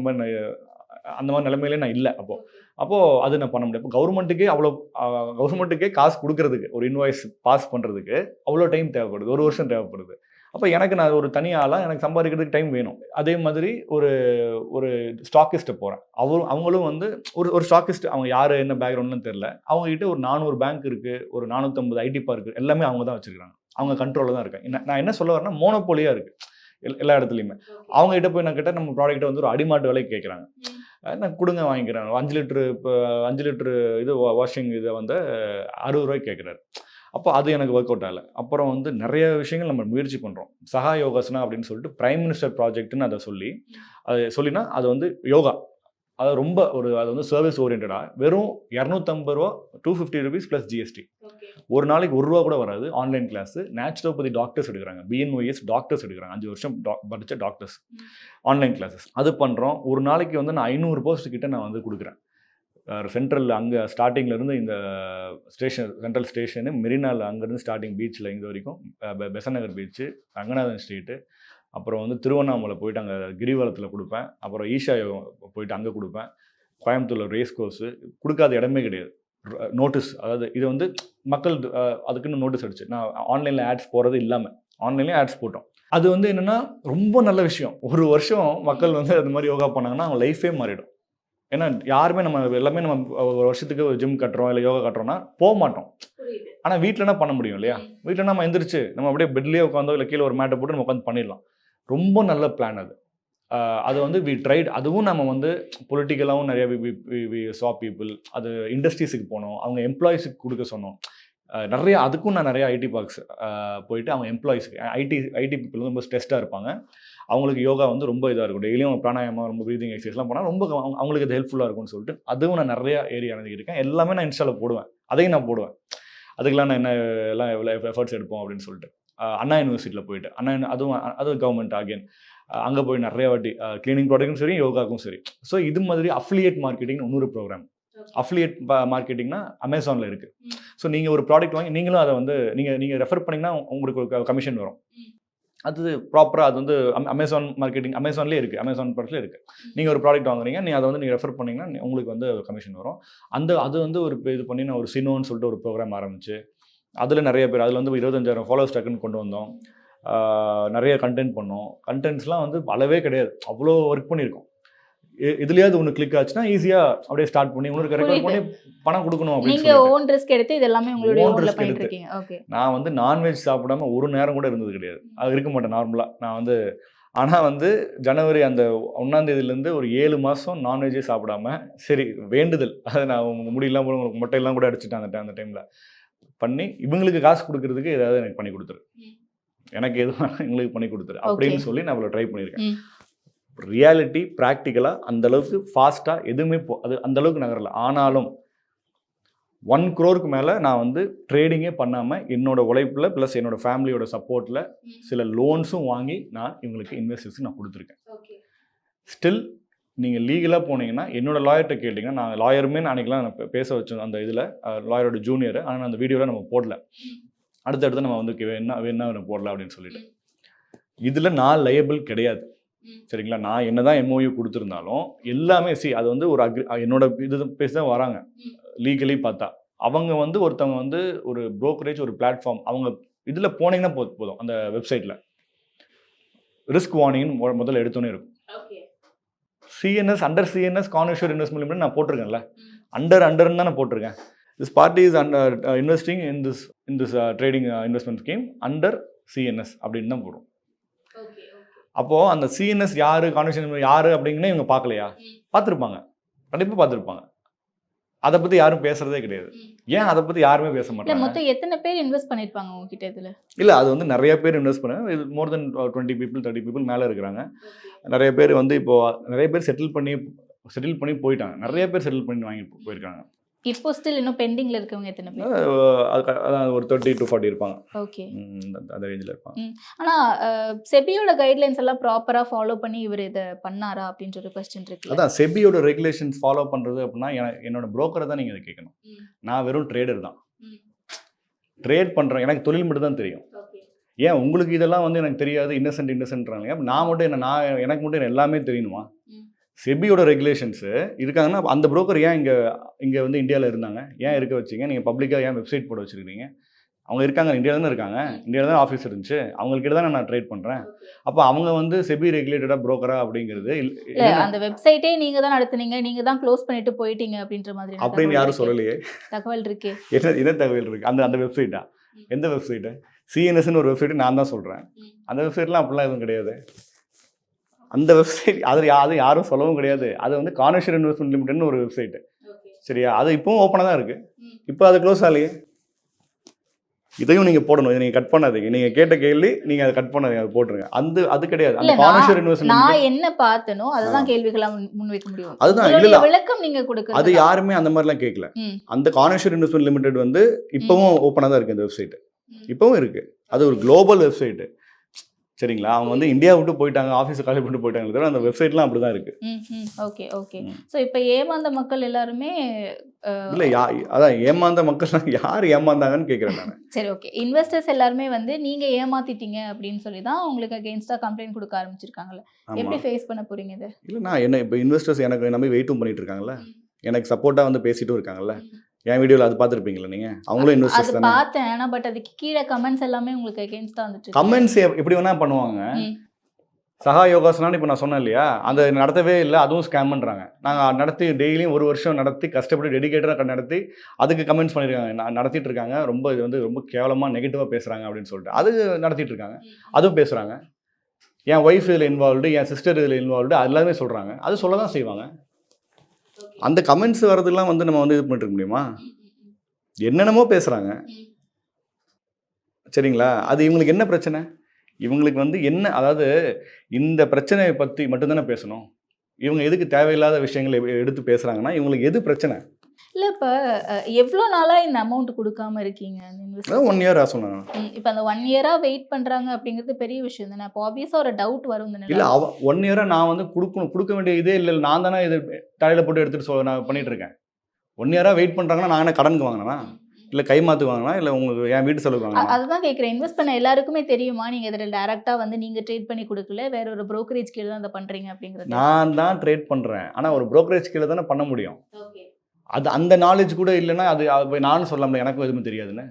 Speaker 2: மாதிரி நிலைமையிலே நான் இல்லை. அப்போது அது நான் பண்ண முடியும். இப்போ கவர்மெண்ட்டுக்கே காசு கொடுக்கறதுக்கு ஒரு இன்வாய்ஸ் பாஸ் பண்ணுறதுக்கு அவ்வளோ டைம் தேவைப்படுது, ஒரு வருஷம் தேவைப்படுது. அப்போ எனக்கு நான் ஒரு தனி ஆளாக எனக்கு சம்பாதிக்கிறதுக்கு டைம் வேணும். அதே மாதிரி ஒரு ஸ்டாக்கிஸ்ட்டை போகிறேன். அவங்களும் வந்து ஒரு ஸ்டாக்கிஸ்ட், அவங்க யார் என்ன பேக்ரவுண்ட்னு தெரில. அவங்ககிட்ட ஒரு 400 பேங்க் இருக்குது, ஒரு 450 ஐடி பார்க் இருக்குது, எல்லாமே அவங்க தான் வச்சுருக்காங்க, அவங்க கண்ட்ரோலில் தான் இருக்காங்க. நான் என்ன சொல்ல வரேன்னா மோனோபோலியாக இருக்குது எல்லா இடத்துலையுமே. அவங்ககிட்ட போய் நான் கேட்டால் நம்ம ப்ராடக்ட்டை வந்து ஒரு அடிமாட்டு விலைக்கு கேட்குறாங்க. நான் கொடுங்க வாங்கிக்கிறேன். 5 லிட்டரு இது வாஷிங் இதை வந்து 60 ரூபாய்க்கு கேட்குறாரு. அப்போ அது எனக்கு ஒர்க் அவுட் ஆகலை. அப்புறம் வந்து நிறைய விஷயங்கள் நம்ம முயற்சி பண்ணுறோம். சகா யோகாசனா அப்படின்னு சொல்லிட்டு பிரைம் மினிஸ்டர் ப்ராஜெக்ட்னு அதை சொல்லினா அது வந்து யோகா அது ரொம்ப அது வந்து சர்வீஸ் ஓரியன்டா வெறும் 250 ரூபா, 250 ருபீஸ் ப்ளஸ் ஜிஎஸ்டி. ஒரு நாளைக்கு ₹1 கூட வராது. ஆன்லைன் கிளாஸ் நேச்சுரோபதி டாக்டர்ஸ் எடுக்கிறாங்க, பிஎன்ஒஎஸ் டாக்டர்ஸ் எடுக்கிறாங்க, 5 வருஷம் படித்த டாக்டர்ஸ் ஆன்லைன் கிளாஸஸ் அது பண்ணுறோம். ஒரு நாளைக்கு வந்து நான் 500 போஸ்ட் கிட்ட நான் வந்து கொடுக்குறேன். சென்ட்ரல் அங்கே ஸ்டார்டிங்லேருந்து இந்த ஸ்டேஷன் சென்ட்ரல் ஸ்டேஷனு மெரினாவில் அங்கேருந்து ஸ்டார்டிங் பீச்சில் இங்கே வரைக்கும் பெசன்ட் நகர் பீச்சு, ரங்கநாதன் ஸ்ட்ரீட்டு, அப்புறம் வந்து திருவண்ணாமலை போயிட்டு அங்கே கிரிவலத்தில் கொடுப்பேன், அப்புறம் ஈஷா போயிட்டு அங்கே கொடுப்பேன், கோயம்புத்தூரில் ரேஸ் கோர்ஸு கொடுக்காத இடமே கிடையாது. நோட்டீஸ் அதாவது இது வந்து மக்கள் அதுக்குன்னு நோட்டீஸ் அடிச்சு நான் ஆன்லைனில் ஆட்ஸ் போகிறது இல்லாமல் ஆன்லைன்லேயும் ஆட்ஸ் போட்டோம். அது வந்து என்னென்னா ரொம்ப நல்ல விஷயம். ஒரு வருஷம் மக்கள் வந்து அது மாதிரி யோகா பண்ணாங்கன்னா அவங்க லைஃபே மாறிடும். ஏன்னா யாருமே நம்ம எல்லாமே நம்ம ஒரு வருஷத்துக்கு ஒரு ஜிம் கட்டுறோம் இல்லை யோகா கட்டுறோம்னா போக மாட்டோம். ஆனால் வீட்டிலனா பண்ண முடியும் இல்லையா? வீட்டில் நம்ம எந்திரிச்சு நம்ம அப்படியே பெட்லேயே உட்காந்தோ இல்லை கீழே ஒரு மேட்டை போட்டு நம்ம உட்காந்து பண்ணிடலாம். ரொம்ப நல்ல பிளான் அது. அது வந்து வி ட்ரைட். அதுவும் நம்ம வந்து பொலிட்டிக்கலாகவும் நிறைய வி சா பீப்புள், அது இண்டஸ்ட்ரீஸுக்கு போனோம், அவங்க எம்ப்ளாயிஸுக்கு கொடுக்க சொன்னோம். நிறைய அதுக்கும் நான் நிறைய ஐடி பார்க்ஸ் போயிட்டு அவங்க எம்ப்ளாயிஸுக்கு ஐடி பீப்புள் வந்து ரொம்ப ஸ்ட்ரெஸ்டாக இருப்பாங்க. அவங்களுக்கு யோகா வந்து ரொம்ப இதாக இருக்கும். டெய்லியும் பிராணாயாமம் ரொம்ப ப்ரீதிங் எக்ஸசைஸ்லாம் பண்ணால் ரொம்ப அவங்களுக்கு அது ஹெல்ப்ஃபுல்லாக இருக்கும்னு சொல்லிட்டு அதுவும் நான் நிறையா ஏரியா இறங்கியிருக்கேன். எல்லாமே நான் இன்ஸ்டாவில் போடுவேன், அதையும் நான் போடுவேன். அதுக்கெல்லாம் நான் என்ன எல்லாம் எவ்வளோ எஃபர்ட்ஸ் எடுப்போம் அப்படின்னு சொல்லிட்டு அண்ணா யூனிவர்சிட்டியில் போயிட்டு அதுவும் கவர்மெண்ட் அகேன் அங்கே போய் நிறைய வாட்டி கிளீனிங் ப்ராடக்ட்டும் சரி யோகாக்கும் சரி. ஸோ இது மாதிரி அஃபிலியேட் மார்க்கெட்டிங் இன்னொரு ப்ரோக்ராம். அஃபிலியேட் மார்க்கெட்டிங்னா அமேசானில் இருக்குது. ஸோ நீங்கள் ஒரு ப்ராடக்ட் வாங்கி நீங்களும் அதை வந்து நீங்கள் ரெஃபர் பண்ணிங்கன்னா உங்களுக்கு ஒரு கமிஷன் வரும். அது ப்ராப்பராக அது வந்து அமேசான் மார்க்கெட்டிங் அமேசான்லேயே இருக்குது, அமேசான் படத்தில் இருக்குது. நீங்கள் ஒரு ப்ராடக்ட் வாங்குறீங்க, நீங்கள் அதை வந்து நீங்கள் ரெஃபர் பண்ணிங்கன்னா உங்களுக்கு வந்து கமிஷன் வரும். அது வந்து ஒரு இது பண்ணி நான் ஒரு சினோன்னு சொல்லிட்டு ஒரு ப்ரோக்ராம் ஆரம்பிச்சு அதில் நிறைய பேர் அதில் வந்து 25,000 ஃபாலோவர்ஸ் டக்குன்னு கொண்டு வந்தோம். நிறைய கண்டென்ட் பண்ணோம். கண்டென்ட்ஸ்லாம் வந்து அளவே கிடையாது, அவ்வளோ ஒர்க் பண்ணியிருக்கோம். இதுலயாவது ஒன்று கிளிக் ஆச்சுன்னா ஈஸியாக அப்படியே ஸ்டார்ட் பண்ணி உங்களுக்கு ரெக்கார்ட் பண்ணி பணம் கொடுக்கணும் அப்படின்னு
Speaker 1: நீங்க ஓன் ரிஸ்க் எடுத்து இதெல்லாம் உங்களுடைய ஓன்ல பண்ணிட்டு இருக்கீங்க. ஓகே.
Speaker 2: நான் வந்து நான்வெஜ் சாப்பிடாம ஒரு நேரம் கூட இருந்தது கிடையாது. அது இருக்க மாட்டேன் நார்மலாக. நான் வந்து ஆனால் வந்து ஜனவரி அந்த 1ஆம் தேதியிலேருந்து ஒரு 7 மாதம் நான்வெஜ்ஜே சாப்பிடாம சரி வேண்டுதல் அதை நான் முடியெல்லாம் உங்களுக்கு மொட்டையெல்லாம் கூட அடிச்சுட்டேன் அந்த டைமில் பண்ணி இவங்களுக்கு காசு கொடுக்கறதுக்கு ஏதாவது எனக்கு பண்ணி கொடுத்துரு, எனக்கு எதுவும் எங்களுக்கு பண்ணி கொடுத்துரு அப்படின்னு சொல்லி நான் அவ்வளோ ட்ரை பண்ணியிருக்கேன். ரியாலிட்டி ப்ராக்டிக்கலாக அந்தளவுக்கு ஃபாஸ்ட்டாக எதுவுமே அது அந்தளவுக்கு நகரல. ஆனாலும் 1 crore மேலே நான் வந்து ட்ரேடிங்கே பண்ணாமல் என்னோடய உழைப்பில் ப்ளஸ் என்னோடய ஃபேமிலியோட சப்போர்ட்டில் சில லோன்ஸும் வாங்கி நான் இவங்களுக்கு இன்வெஸ்டர்ஸுக்கு நான் கொடுத்துருக்கேன். ஸ்டில் நீங்கள் லீகலாக போனீங்கன்னா என்னோடய லாயர்கிட்ட கேட்டிங்கன்னா நான் லாயருமே அன்றைக்கெலாம் நான் பேச வச்சோம் அந்த இதில் லாயரோட ஜூனியர். ஆனால் அந்த வீடியோவில் நம்ம போடல, அடுத்தடுத்து நம்ம வந்து என்ன போடல அப்படின்னு சொல்லிட்டு. இதில் நான் லயபிள் கிடையாது சரிங்களா. நான் என்னதான் எம்ஓயு கொடுத்துருந்தாலும் எல்லாமே அது வந்து ஒரு என்னோட இது பேசி தான் வராங்க. லீகலி பார்த்தா அவங்க வந்து ஒருத்தவங்க வந்து ஒரு ப்ரோக்கரேஜ் ஒரு பிளாட்ஃபார்ம் அவங்க இதில் போனீங்கன்னா போதும் அந்த வெப்சைட்டில் ரிஸ்க் வார்னிங்னு முதல்ல எடுத்தோன்னே இருக்கும். CNS under CNS conventional investment limit நான் போட்டிருக்கேன்ல, அண்டர்ன்னு தான் நான் போட்டிருக்கேன். This party is investing in this trading investment scheme under CNS அப்படின்னு தான் போடுறோம். அப்போது அந்த சிஎன்எஸ் யார் கான்வென்ஷன் யார் அப்படிங்கன்னா இவங்க பார்க்கலையா? பார்த்துருப்பாங்க, கண்டிப்பாக பார்த்துருப்பாங்க. அதை பற்றி யாரும் பேசுகிறதே கிடையாது. ஏன் அதை பற்றி யாருமே பேச மாட்டாங்க?
Speaker 1: மொத்தம் எத்தனை பேர் இன்வெஸ்ட் பண்ணியிருப்பாங்க உங்ககிட்ட இதில்? இல்லை அது
Speaker 2: வந்து நிறைய பேர் இன்வெஸ்ட் பண்ணாங்க. இது மோர் தென் 20 people 30 people மேலே இருக்கிறாங்க. நிறைய பேர் வந்து இப்போது நிறைய பேர் செட்டில் பண்ணி போயிட்டாங்க. நிறைய பேர் செட்டில் பண்ணி வாங்கி போயிருக்காங்க.
Speaker 1: இப்போ ஸ்டில் இன்னும் பெண்டிங்கில் இருக்கவங்க எத்தனை பேர்?
Speaker 2: அதான் ஒரு 30 to 40 இருப்பாங்க.
Speaker 1: ஓகே,
Speaker 2: அந்த ரேஞ்சில் இருப்பாங்க.
Speaker 1: ஆனால் செபியோட கைட்லைன்ஸ் எல்லாம் ப்ராப்பராக ஃபாலோ பண்ணி இவர் இதை பண்ணாரா அப்படின்ற ஒரு கொஸ்டின் இருக்கு.
Speaker 2: அதான் செபியோட ரெகுலேஷன்ஸ் ஃபாலோ பண்ணுறது அப்படின்னா என்னோட புரோக்கரை தான் நீங்கள் அதை கேட்கணும். நான் வெறும் ட்ரேடர் தான், ட்ரேட் பண்ணுறேன், எனக்கு தொழில் மட்டும் தான் தெரியும். ஏன் உங்களுக்கு இதெல்லாம் வந்து எனக்கு தெரியாது, இன்னசென்ட்றாங்க. நான் மட்டும் எனக்கு மட்டும் எல்லாமே தெரியணுமா? செபியோட ரெகுலேஷன்ஸு இருக்காங்கன்னா அந்த புரோக்கர் ஏன் இங்கே வந்து இந்தியாவில் இருந்தாங்க, ஏன் இருக்க வச்சிங்க? நீங்கள் பப்ளிக்காக ஏன் வெப்சைட் போட வச்சுருக்கீங்க? அவங்க இருக்காங்க, இந்தியாவில் தானே இருக்காங்க, இந்தியாவில் தான் ஆஃபீஸ் இருந்துச்சு, அவங்கக்கிட்ட தான் நான் ட்ரேட் பண்ணுறேன். அப்போ அவங்க வந்து செபி ரெகுலேட்டடாக புரோக்கரா அப்படிங்கிறது
Speaker 1: இல்லை. அந்த வெப்சைட்டே நீங்கள் தான் நடத்துனீங்க, நீங்கள் தான் க்ளோஸ் பண்ணிட்டு போயிட்டீங்க அப்படின்ற மாதிரி
Speaker 2: அப்படின்னு யாரும் சொல்லலையே.
Speaker 1: தகவல் இருக்கே.
Speaker 2: என்ன தகவல் இருக்குது? அந்த வெப்சைட்டா? எந்த வெப்சைட்டு? சிஎன்எஸ்ன்னு ஒரு வெப்சைட்டு நான் தான் சொல்கிறேன். அந்த வெப்சைட்லாம் அப்படிலாம் எதுவும் கிடையாது. அந்த வெப்சைட் அது யாரும் சொல்லவும் கிடையாது. அது வந்து கான்வென்ஷனல் இன்வெஸ்ட்மெண்ட் லிமிடெட்னு ஒரு வெப்சைட்டு சரியா. அது இப்போவும் ஓப்பனாக தான் இருக்குது. இப்போ அது க்ளோஸ் ஆகலையே. இதையும் நீங்கள் போடணும். இதை நீங்கள் கட் பண்ணாதீங்க. நீங்கள் கேட்ட கேள்வி நீங்கள் அதை கட் பண்ணாதீங்க, அதை போட்டுருங்க. அது கிடையாது.
Speaker 1: இல்ல
Speaker 2: அந்த கார்னஷர் இன்வெஸ்ட்மெண்ட்
Speaker 1: நான் என்ன பார்த்தனோ அதுதான் கேள்விகளா முன்வைக்க முடியும்.
Speaker 2: அதுதான்
Speaker 1: உங்களுடைய
Speaker 2: இல்ல
Speaker 1: விளக்கம் நீங்க
Speaker 2: அது
Speaker 1: கொடுக்கிறது.
Speaker 2: யாருமே அந்த மாதிரிலாம் கேட்கல.
Speaker 1: ம்.
Speaker 2: அந்த கார்னஷர் இன்வெஸ்ட்மெண்ட் லிமிடெட் வந்து இப்பவும் ஓப்பனாக தான் இருக்குது. இந்த வெப்சைட்
Speaker 1: ம்.
Speaker 2: இப்பவும் இருக்குது. அது ஒரு குளோபல் வெப்சைட்டு. சரிங்களா? அவங்க வந்து இந்தியா விட்டு போயிட்டாங்க, ஆஃபீஸை காலி பண்ணிட்டு போயிட்டாங்களே தவிர அந்த வெப்சைட்லாம் அப்படி தான் இருக்குது.
Speaker 1: Okay okay. ஸோ இப்போ ஏமாந்த மக்கள் எல்லாருமே
Speaker 2: இல்லை அதான் ஏமாந்த மக்கள்லாம் யார் ஏமாந்தாங்கன்னு கேட்குறேன் நான்.
Speaker 1: சரி ஓகே. இன்வெஸ்டர்ஸ் எல்லாருமே வந்து நீங்க ஏமாத்திட்டீங்க அப்படின்னு சொல்லி தான் உங்களுக்கு அகெயின்ஸ்டாக கம்ப்ளைண்ட் கொடுக்க ஆரம்பிச்சிருக்காங்கல்ல. எப்படி
Speaker 2: ஆமாம்.
Speaker 1: ஃபேஸ் பண்ண போறீங்க இதை?
Speaker 2: இல்லை நான் என்ன இப்போ இன்வெஸ்டர்ஸ் எனக்கு நம்பி வெயிட்டும் பண்ணிட்டு இருக்காங்கல்ல, எனக்கு சப்போர்ட்டாக வந்து பேசிட்டும் இருக்காங்கல்ல. என் வீடியோவில் அது பார்த்துருப்பீங்களா நீங்கள்? அவங்களும்
Speaker 1: அது
Speaker 2: இன்வெஸ்டர்ஸ் தானே.
Speaker 1: பார்த்தேன். ஆனால் பட் அதுக்கு கீழே கமெண்ட்ஸ் எல்லாமே உங்களுக்கு அகெயின்ஸ்டாக வந்துட்டு இருக்கு.
Speaker 2: கமெண்ட்ஸ் எப்படி வேணால் பண்ணுவாங்க. சகா யோகாசனான்னு இப்போ நான் சொன்னேன் இல்லையா, அந்த நடத்தவே இல்லை, அதுவும் ஸ்கேம் பண்ணுறாங்க. நாங்கள் நடத்தி டெய்லியும் 1 வருஷம் நடத்தி கஷ்டப்பட்டு டெடிகேட்டடாக நடத்தி அதுக்கு கமெண்ட்ஸ் பண்ணியிருக்காங்க. நான் நடத்திட்டு இருக்காங்க, ரொம்ப இது வந்து ரொம்ப கேவலமாக நெகட்டிவாக பேசுகிறாங்க அப்படின்னு சொல்லிட்டு அது நடத்திட்டு இருக்காங்க. அதுவும் பேசுகிறாங்க. என் ஒய்ஃப் இதில் இன்வால்வ்டு, என் சிஸ்டர் இதில் இன்வால்வ்டு, எல்லாமே சொல்கிறாங்க. அது சொல்ல தான் செய்வாங்க. அந்த கமெண்ட்ஸ் வரதுலாம் வந்து நம்ம வந்து இது பண்ணிட்டு இருக்க முடியுமா? என்னென்னமோ பேசுகிறாங்க. சரிங்களா? அது இவங்களுக்கு என்ன பிரச்சனை? இவங்களுக்கு வந்து என்ன, அதாவது இந்த பிரச்சனையை பற்றி மட்டும்தானே பேசணும். இவங்க எதுக்கு தேவையில்லாத விஷயங்களை எடுத்து பேசுகிறாங்கன்னா இவங்களுக்கு எது பிரச்சனை?
Speaker 1: இல்லை இப்போ எவ்வளோ நாளாக இந்த அமௌண்ட் கொடுக்காம இருக்கீங்க அந்த இன்வெஸ்டர்?
Speaker 2: 1 இயராக சொன்னாங்க.
Speaker 1: இப்போ அந்த 1 இயராக வெயிட் பண்ணுறாங்க அப்படிங்கிறது பெரிய விஷயம் தானே. அப்போ ஆப்வியஸாக ஒரு டவுட் வரும் தானே.
Speaker 2: இல்லை 1 இயராக நான் வந்து கொடுக்க வேண்டிய இதே இல்லை. நான் தானே இது தலையில் போட்டு எடுத்துகிட்டு நான் பண்ணிகிட்டு இருக்கேன். 1 இயராக வெயிட் பண்ணுறாங்கன்னா நான் என்ன கடனுக்கு வாங்கினா, இல்லை கைமாத்து வாங்கினா, இல்லை உங்களுக்கு என் வீட்டு செலவுக்கு வாங்கினா?
Speaker 1: அதுதான் கேட்குறேன். இன்வெஸ்ட் பண்ண எல்லாருக்குமே தெரியுமா நீங்கள் இதில் டேரெக்டாக வந்து நீங்கள் ட்ரேட் பண்ணி கொடுக்கல, வேற ஒரு brokerage கீழே தான் அதை பண்ணுறீங்க அப்படிங்கிறது?
Speaker 2: நான் தான் ட்ரேட் பண்ணுறேன். ஆனால் ஒரு brokerage கீழே தானே பண்ண முடியும். அது அந்த நாலேஜ் கூட இல்லைன்னா அது நானும் சொல்லலாம்ல, எனக்கும் எதுவுமே தெரியாதுன்னு.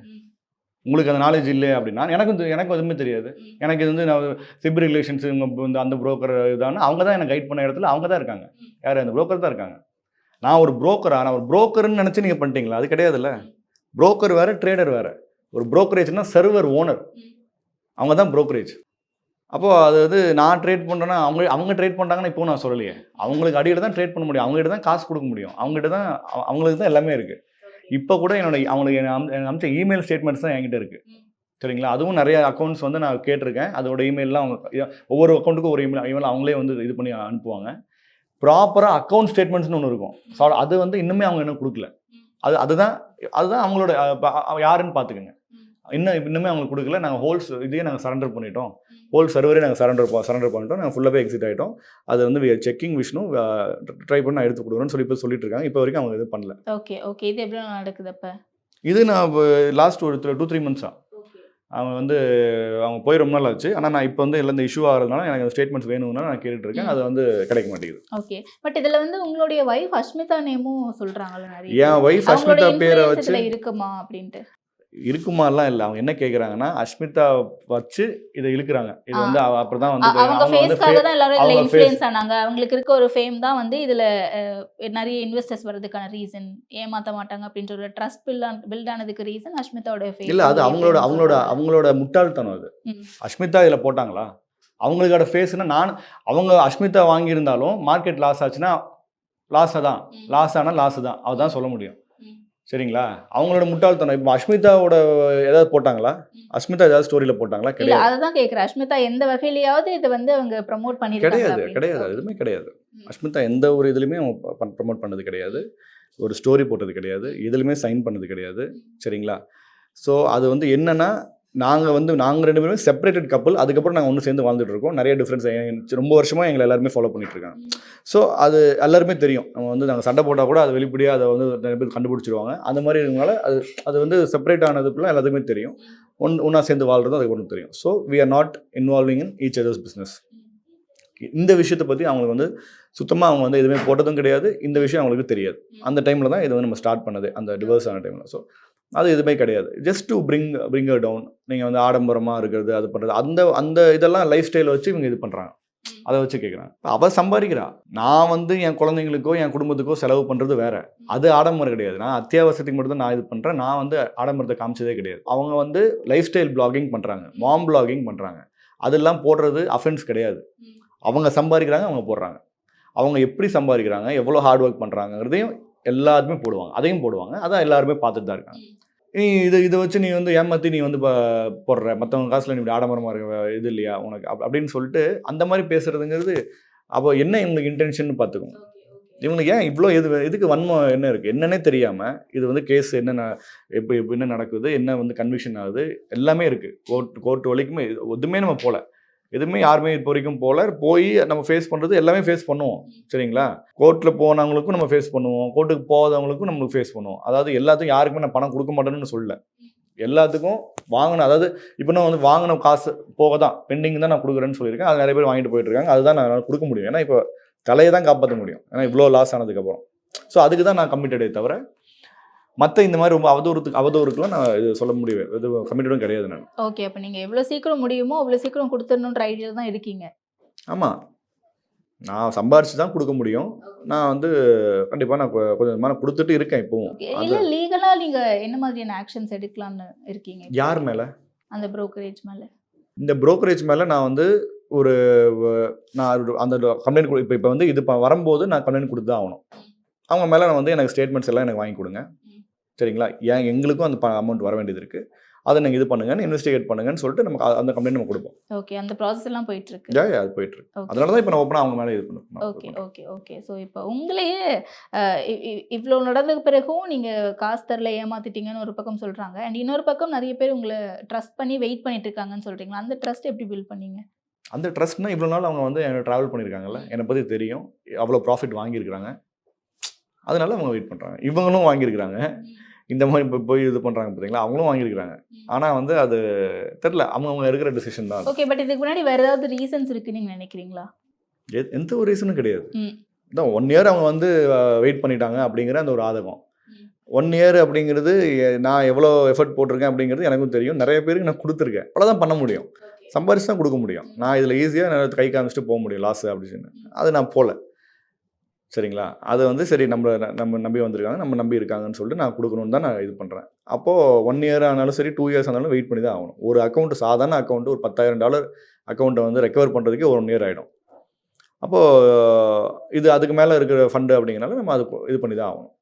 Speaker 2: உங்களுக்கு அந்த நாலேஜ் இல்லை அப்படின்னா எனக்கும் எதுவுமே தெரியாது. எனக்கு இது வந்து நான் சிப் ரிலேஷன்ஸ் வந்து அந்த புரோக்கர் இதான அவங்க தான் எனக்கு கைட் பண்ண இடத்துல அவங்க தான் இருக்காங்க. யார்? அந்த புரோக்கர் தான் இருக்காங்க. நான் ஒரு புரோக்கரா? நான் ஒரு புரோக்கர்னு நினச்சி நீங்கள் பண்ணிட்டீங்களா? அது கிடையாதுல்ல. புரோக்கர் வேறு, ட்ரேடர் வேறு. ஒரு புரோக்கரேஜ்னா சர்வர் ஓனர், அவங்க தான் புரோக்கரேஜ். அப்போது அது வந்து நான் ட்ரேட் பண்ணுறேன்னா அவங்க ட்ரேட் பண்ணுறாங்கன்னு இப்போ நான் சொல்லலையே. அவங்களுக்கு அடியில் தான் ட்ரேட் பண்ண முடியும், அவங்ககிட்ட தான் காசு கொடுக்க முடியும், அவங்களுக்கு தான் எல்லாமே இருக்குது. இப்போ கூட அவங்களுக்கு அனுப்பிச்ச இமெயில் ஸ்டேட்மெண்ட்ஸ் தான் என்கிட்ட இருக்குது. சரிங்களா? அதுவும் நிறைய அக்கௌண்ட்ஸ் வந்து நான் கேட்டிருக்கேன். அதோட இமெயிலெலாம் அவங்க ஒவ்வொரு அக்கௌண்ட்டுக்கும் ஒரு இமெயில் அவங்களே வந்து இது பண்ணி அனுப்புவாங்க. ப்ராப்பராக அக்கௌண்ட் ஸ்டேட்மெண்ட்ஸ்னு ஒன்று இருக்கும். ஸோ அது வந்து இன்னுமே அவங்க இன்னும் கொடுக்கல. அதுதான் அவங்களோட யாருன்னு பார்த்துக்கோங்க. இன்னுமே அவங்களுக்கு கொடுக்கல. நாங்கள் இதையே நாங்கள் சரண்டர் பண்ணிட்டோம். ஹோல் சர்வரே நாங்கள் சரண்டர் பண்ணிட்டோம். நாங்கள் ஃபுல்லாகவே எக்ஸிட் ஆகிட்டோம். அது வந்து செக்கிங் விஷ்ணு ட்ரை பண்ணி நான் எடுத்து கொடுக்குறேன்னு சொல்லி இப்போ சொல்லிட்டு இருக்காங்க. இப்போ வரைக்கும் அவங்க இது பண்ணல.
Speaker 1: Okay okay. இது எப்படி நடக்குது அப்போ?
Speaker 2: இது நான் லாஸ்ட் ஒரு 2-3 மந்த்ஸாக அவங்க போய் ரொம்ப நாள் ஆச்சு. ஆனால் நான் இப்போ வந்து எல்லாம் இந்த இஷ்யூ ஆகிறதுனால எனக்கு ஸ்டேட்மெண்ட்ஸ் வேணும்னா நான் கேட்டுட்டு இருக்கேன். அது வந்து கிடைக்க மாட்டேங்குது.
Speaker 1: ஓகே. பட் இதில் வந்து உங்களுடைய வைஃப் அஷ்மிதா நேமும் சொல்கிறாங்களே நிறைய.
Speaker 2: என் வைஃப் அஷ்மிதா பேரை வச்சு
Speaker 1: இருக்குமா அப்படின்ட்டு?
Speaker 2: இருக்குமாலாம் இல்லை. அவங்க என்ன கேட்குறாங்கன்னா அஷ்மிதா வச்சு இதை இழுக்கிறாங்க. இது வந்து அப்புறம் தான் வந்து
Speaker 1: அவங்க ஃபேஸ்க்காக தான் எல்லாரும் இதில் இன்ஃப்ளூயன்ஸ் ஆனாங்க. அவங்களுக்கு இருக்க ஒரு ஃபேம் தான் வந்து இதில் நிறைய இன்வெஸ்டர்ஸ் வர்றதுக்கான ரீசன். ஏமாற்ற மாட்டாங்க அப்படின்ற ஒரு ட்ரஸ்ட் பில்ட் ஆனதுக்கு ரீசன் அஷ்மிதாவோட ஃபேம்.
Speaker 2: இல்லை, அது அவங்களோட முட்டாள்தனம். அது அஷ்மிதா இதில் போட்டாங்களா? அவங்களுக்கோட ஃபேஸ்னா அவங்க அஷ்மிதா வாங்கியிருந்தாலும் மார்க்கெட் லாஸ் ஆச்சுன்னா லாஸ் ஆனால் லாஸ் தான், அதுதான் சொல்ல முடியும். சரிங்களா? அவங்களோட முட்டாள்தனம். இப்போ அஷ்மிதாவோட ஏதாவது போட்டாங்களா? அஷ்மிதா ஏதாவது ஸ்டோரியில் போட்டாங்களா? கிடையாது.
Speaker 1: அதுதான் கேட்குறேன். அஷ்மிதா எந்த வகையிலையாவது இதை வந்து அவங்க ப்ரமோட் பண்ணியிருக்காங்க?
Speaker 2: கிடையாது. எதுவுமே கிடையாது. அஷ்மிதா எந்த ஒரு இதுலையுமே அவங்க ப்ரமோட் பண்ணது கிடையாது. ஒரு ஸ்டோரி போட்டது கிடையாது. எதுலையுமே சைன் பண்ணது கிடையாது. சரிங்களா? ஸோ அது வந்து என்னென்னா நாங்கள் 2 பேருமே செப்பரேட்டட் கப்புள். அதுக்கப்புறம் நாங்கள் ஒன்று சேர்ந்து வாழ்ந்துட்டு இருக்கோம். நிறைய டிஃப்ரென்ஸ் ரொம்ப வருஷமாக எங்களை எல்லாருமே ஃபாலோ பண்ணிட்டு இருக்காங்க. ஸோ அது எல்லாருமே தெரியும். நாங்கள் சண்டை போட்டால் கூட அது வெளிப்படையாக அதை வந்து நிறைய பேர் கண்டுபிடிச்சிருவாங்க. அந்த மாதிரி இருக்கனால அது வந்து செப்பரேட் ஆனதுக்குள்ள எல்லாத்துக்குமே தெரியும். ஒன்றா சேர்ந்து வாழ்றதும் அதுக்கு ஒன்று தெரியும். So we are not involving in each others business. இந்த விஷயத்தை பற்றி அவங்களுக்கு வந்து சுத்தமாக அவங்க வந்து எதுவுமே போட்டதும் கிடையாது. இந்த விஷயம் அவங்களுக்கு தெரியாது. அந்த டைமில் தான் இதை வந்து நம்ம ஸ்டார்ட் பண்ணது, அந்த டிவோர்ஸ் ஆன டைமில். ஸோ அது எதுவுமே கிடையாது. Just to bring her down. நீங்கள் வந்து ஆடம்பரமாக இருக்கிறது, அது பண்ணுறது, அந்த இதெல்லாம் லைஃப் ஸ்டைலை வச்சு இவங்க இது பண்ணுறாங்க. அதை வச்சு கேட்குறாங்க. அவள் சம்பாதிக்கிறா. நான் வந்து என் குழந்தைங்களுக்கோ என் குடும்பத்துக்கோ செலவு பண்ணுறது வேறு. அது ஆடம்பரம் கிடையாது. நான் அத்தியாவசியத்துக்கு மட்டும் தான் நான் இது பண்ணுறேன். நான் வந்து ஆடம்பரத்தை காமிச்சதே கிடையாது. அவங்க வந்து லைஃப் ஸ்டைல் பிளாகிங் பண்ணுறாங்க, மாம் பிளாகிங் பண்ணுறாங்க. அதெல்லாம் போடுறது அஃபென்ஸ் கிடையாது. அவங்க சம்பாதிக்கிறாங்க, அவங்க போடுறாங்க. அவங்க எப்படி சம்பாதிக்கிறாங்க, எவ்வளோ ஹார்ட் ஒர்க் பண்ணுறாங்கிறதையும் எல்லாருமே போடுவாங்க. அதையும் போடுவாங்க. அதான் எல்லாருமே பார்த்துட்டு தான் இருக்காங்க. நீ இதை வச்சு நீ வந்து ஏமாற்றி நீ வந்து போடுற மற்றவங்க காசில் நீ இப்படி ஆடம்பரமாக இருக்க இது இல்லையா உனக்கு அப்படின்னு சொல்லிட்டு அந்த மாதிரி பேசுகிறதுங்கிறது அப்போ என்ன இவங்களுக்கு இன்டென்ஷன் பார்த்துக்கோங்க. இவங்களுக்கு ஏன் இவ்வளோ இதுக்கு வன்மம் என்ன இருக்குது என்னன்னே தெரியாமல் இது வந்து கேஸ் என்ன இப்போ என்ன நடக்குது என்ன வந்து கன்விக்ஷன் ஆகுது எல்லாமே இருக்குது. கோர்ட் வரைக்குமே எதுவுமே நம்ம போகல, எதுவுமே யாருமே இப்போ வரைக்கும் போய் நம்ம ஃபேஸ் பண்ணுறது எல்லாமே ஃபேஸ் பண்ணுவோம். சரிங்களா? கோர்ட்டில் போனவங்களுக்கும் நம்ம ஃபேஸ் பண்ணுவோம், கோர்ட்டுக்கு போகாதவங்களுக்கும் நம்மளுக்கு ஃபேஸ் பண்ணுவோம். அதாவது எல்லாத்துக்கும் யாருக்குமே நான் பணம் கொடுக்க மாட்டேன்னு சொல்லல, எல்லாத்துக்கும் வாங்கின அதாவது இப்போ நான் வந்து வாங்கின காசு போக தான் பெண்டிங் தான் நான் கொடுக்குறேன்னு சொல்லியிருக்கேன். அது நிறைய பேர் வாங்கிட்டு போயிட்டு இருக்காங்க. அதுதான் நான் கொடுக்க முடியும். ஏன்னா இப்போ தலையை தான் காப்பாற்ற முடியும், ஏன்னா இவ்வளோ லாஸ் ஆனதுக்கப்புறம். ஸோ அதுக்கு தான் நான் கமிட்டடே தவிர மற்ற இந்த மாதிரி ரொம்ப அவதூறுக்குலாம் நான் இது சொல்ல முடியும், இது கமிட்டடும் கிடையாது நான்.
Speaker 1: ஓகே, அப்போ நீங்கள் எவ்வளோ சீக்கிரம் முடியுமோ அவ்வளோ சீக்கிரம் கொடுத்துடணுன்ற ஐடியாவில் தான் இருக்கீங்க.
Speaker 2: ஆமாம், நான் சம்பாரிச்சு தான் கொடுக்க முடியும். நான் வந்து கண்டிப்பாக நான் கொஞ்சம் கொடுத்துட்டு இருக்கேன் இப்போவும்.
Speaker 1: இல்லை லீகலாக நீங்கள் என்ன மாதிரியான ஆக்ஷன்ஸ் எடுக்கலாம்னு இருக்கீங்க?
Speaker 2: யார் மேலே?
Speaker 1: அந்த புரோக்கரேஜ் மேலே.
Speaker 2: இந்த புரோக்கரேஜ் மேலே நான் வந்து நான் அந்த கம்ப்ளைண்ட் இப்போ வந்து இது வரும்போது நான் கம்ப்ளைண்ட் கொடுத்து தான் ஆகணும். அவங்க மேலே நான் வந்து எனக்கு ஸ்டேட்மெண்ட்ஸ் எல்லாம் எனக்கு வாங்கி கொடுங்க. சரிங்களா? எங்களுக்கும் அந்த அமௌண்ட் வர வேண்டியது இருக்குது, அதை நீங்கள் இது பண்ணுங்கன்னு இன்வெஸ்டிகேட் பண்ணுங்கன்னு சொல்லிட்டு நமக்கு அந்த கம்ப்ளைண்ட் நம்ம கொடுப்போம்.
Speaker 1: ஓகே, அந்த ப்ராசஸ் எல்லாம் போயிட்டு இருக்கு.
Speaker 2: அது போயிட்டு இருக்கு. அதனால தான் இப்போ நான் ஓப்பனாக அவங்க மேலே இது பண்ணுறேன்.
Speaker 1: Okay okay okay. ஸோ இப்போ உங்களையே இவ்வளோ நடந்த பிறகும் நீங்கள் காசு தரல ஏமாத்திட்டீங்கன்னு ஒரு பக்கம் சொல்கிறாங்க, அண்ட் இன்னொரு பக்கம் நிறைய பேர் உங்களை ட்ரஸ்ட் பண்ணி வெயிட் பண்ணிட்டு இருக்காங்கன்னு சொல்கிறீங்களா? அந்த ட்ரஸ்ட் எப்படி பில்ட் பண்ணீங்க?
Speaker 2: அந்த ட்ரஸ்ட்னா இவ்வளோ நாள் அவங்க வந்து என்னை ட்ராவல் பண்ணியிருக்காங்கல்ல, என்னை பற்றி தெரியும், அவ்வளோ ப்ராஃபிட் வாங்கியிருக்கிறாங்க, அதனால அவங்க வெயிட் பண்ணுறாங்க. இவங்களும் வாங்கியிருக்கிறாங்க, இந்த மாதிரி இப்போ போய் இது பண்ணுறாங்க பார்த்தீங்களா, அவங்களும் வாங்கியிருக்கிறாங்க. ஆனால் வந்து அது தெரில, அவங்க இருக்கிற டிசிஷன் தான்.
Speaker 1: ஓகே, பட் இதுக்கு முன்னாடி வேறு ஏதாவது ரீசன்ஸ் இருக்குன்னு நீங்கள் நினைக்கிறீங்களா?
Speaker 2: எந்த ஒரு ரீசனும் கிடையாது. இதான் 1 இயர் அவங்க வந்து வெயிட் பண்ணிட்டாங்க அப்படிங்கிற அந்த ஒரு ஆதகம். 1 இயர் அப்படிங்கிறது நான் எவ்வளோ எஃபர்ட் போட்டிருக்கேன் அப்படிங்கிறது எனக்கும் தெரியும், நிறைய பேருக்கு நான் கொடுத்துருக்கேன். அவ்வளோதான் பண்ண முடியும், சம்பாரிச்சு தான் கொடுக்க முடியும். நான் இதில் ஈஸியாக கை காமிச்சிட்டு போக முடியும் லாஸ் அப்படின்னு, அது நான் போகல. சரிங்களா? அது வந்து சரி நம்ம நம்பி வந்திருக்காங்க, நம்ம நம்பி இருக்காங்கன்னு சொல்லிட்டு நான் கொடுக்கணுன்னு தான் நான் இது பண்ணுறேன். அப்போது 1 இயர் ஆனாலும் சரி 2 இயர்ஸ் ஆனாலும் வெயிட் பண்ணி தான் ஆகணும். ஒரு அக்கௌண்ட் சாதாரண அக்கௌண்ட்டு ஒரு $10,000 அக்கௌண்ட்டை வந்து ரெக்கவர் பண்ணுறதுக்கே 1 இயர் ஆகிடும். அப்போது இது அதுக்கு மேலே இருக்கிற ஃபண்டு அப்படிங்கிறனால நம்ம அது இது பண்ணி தான் ஆகணும்.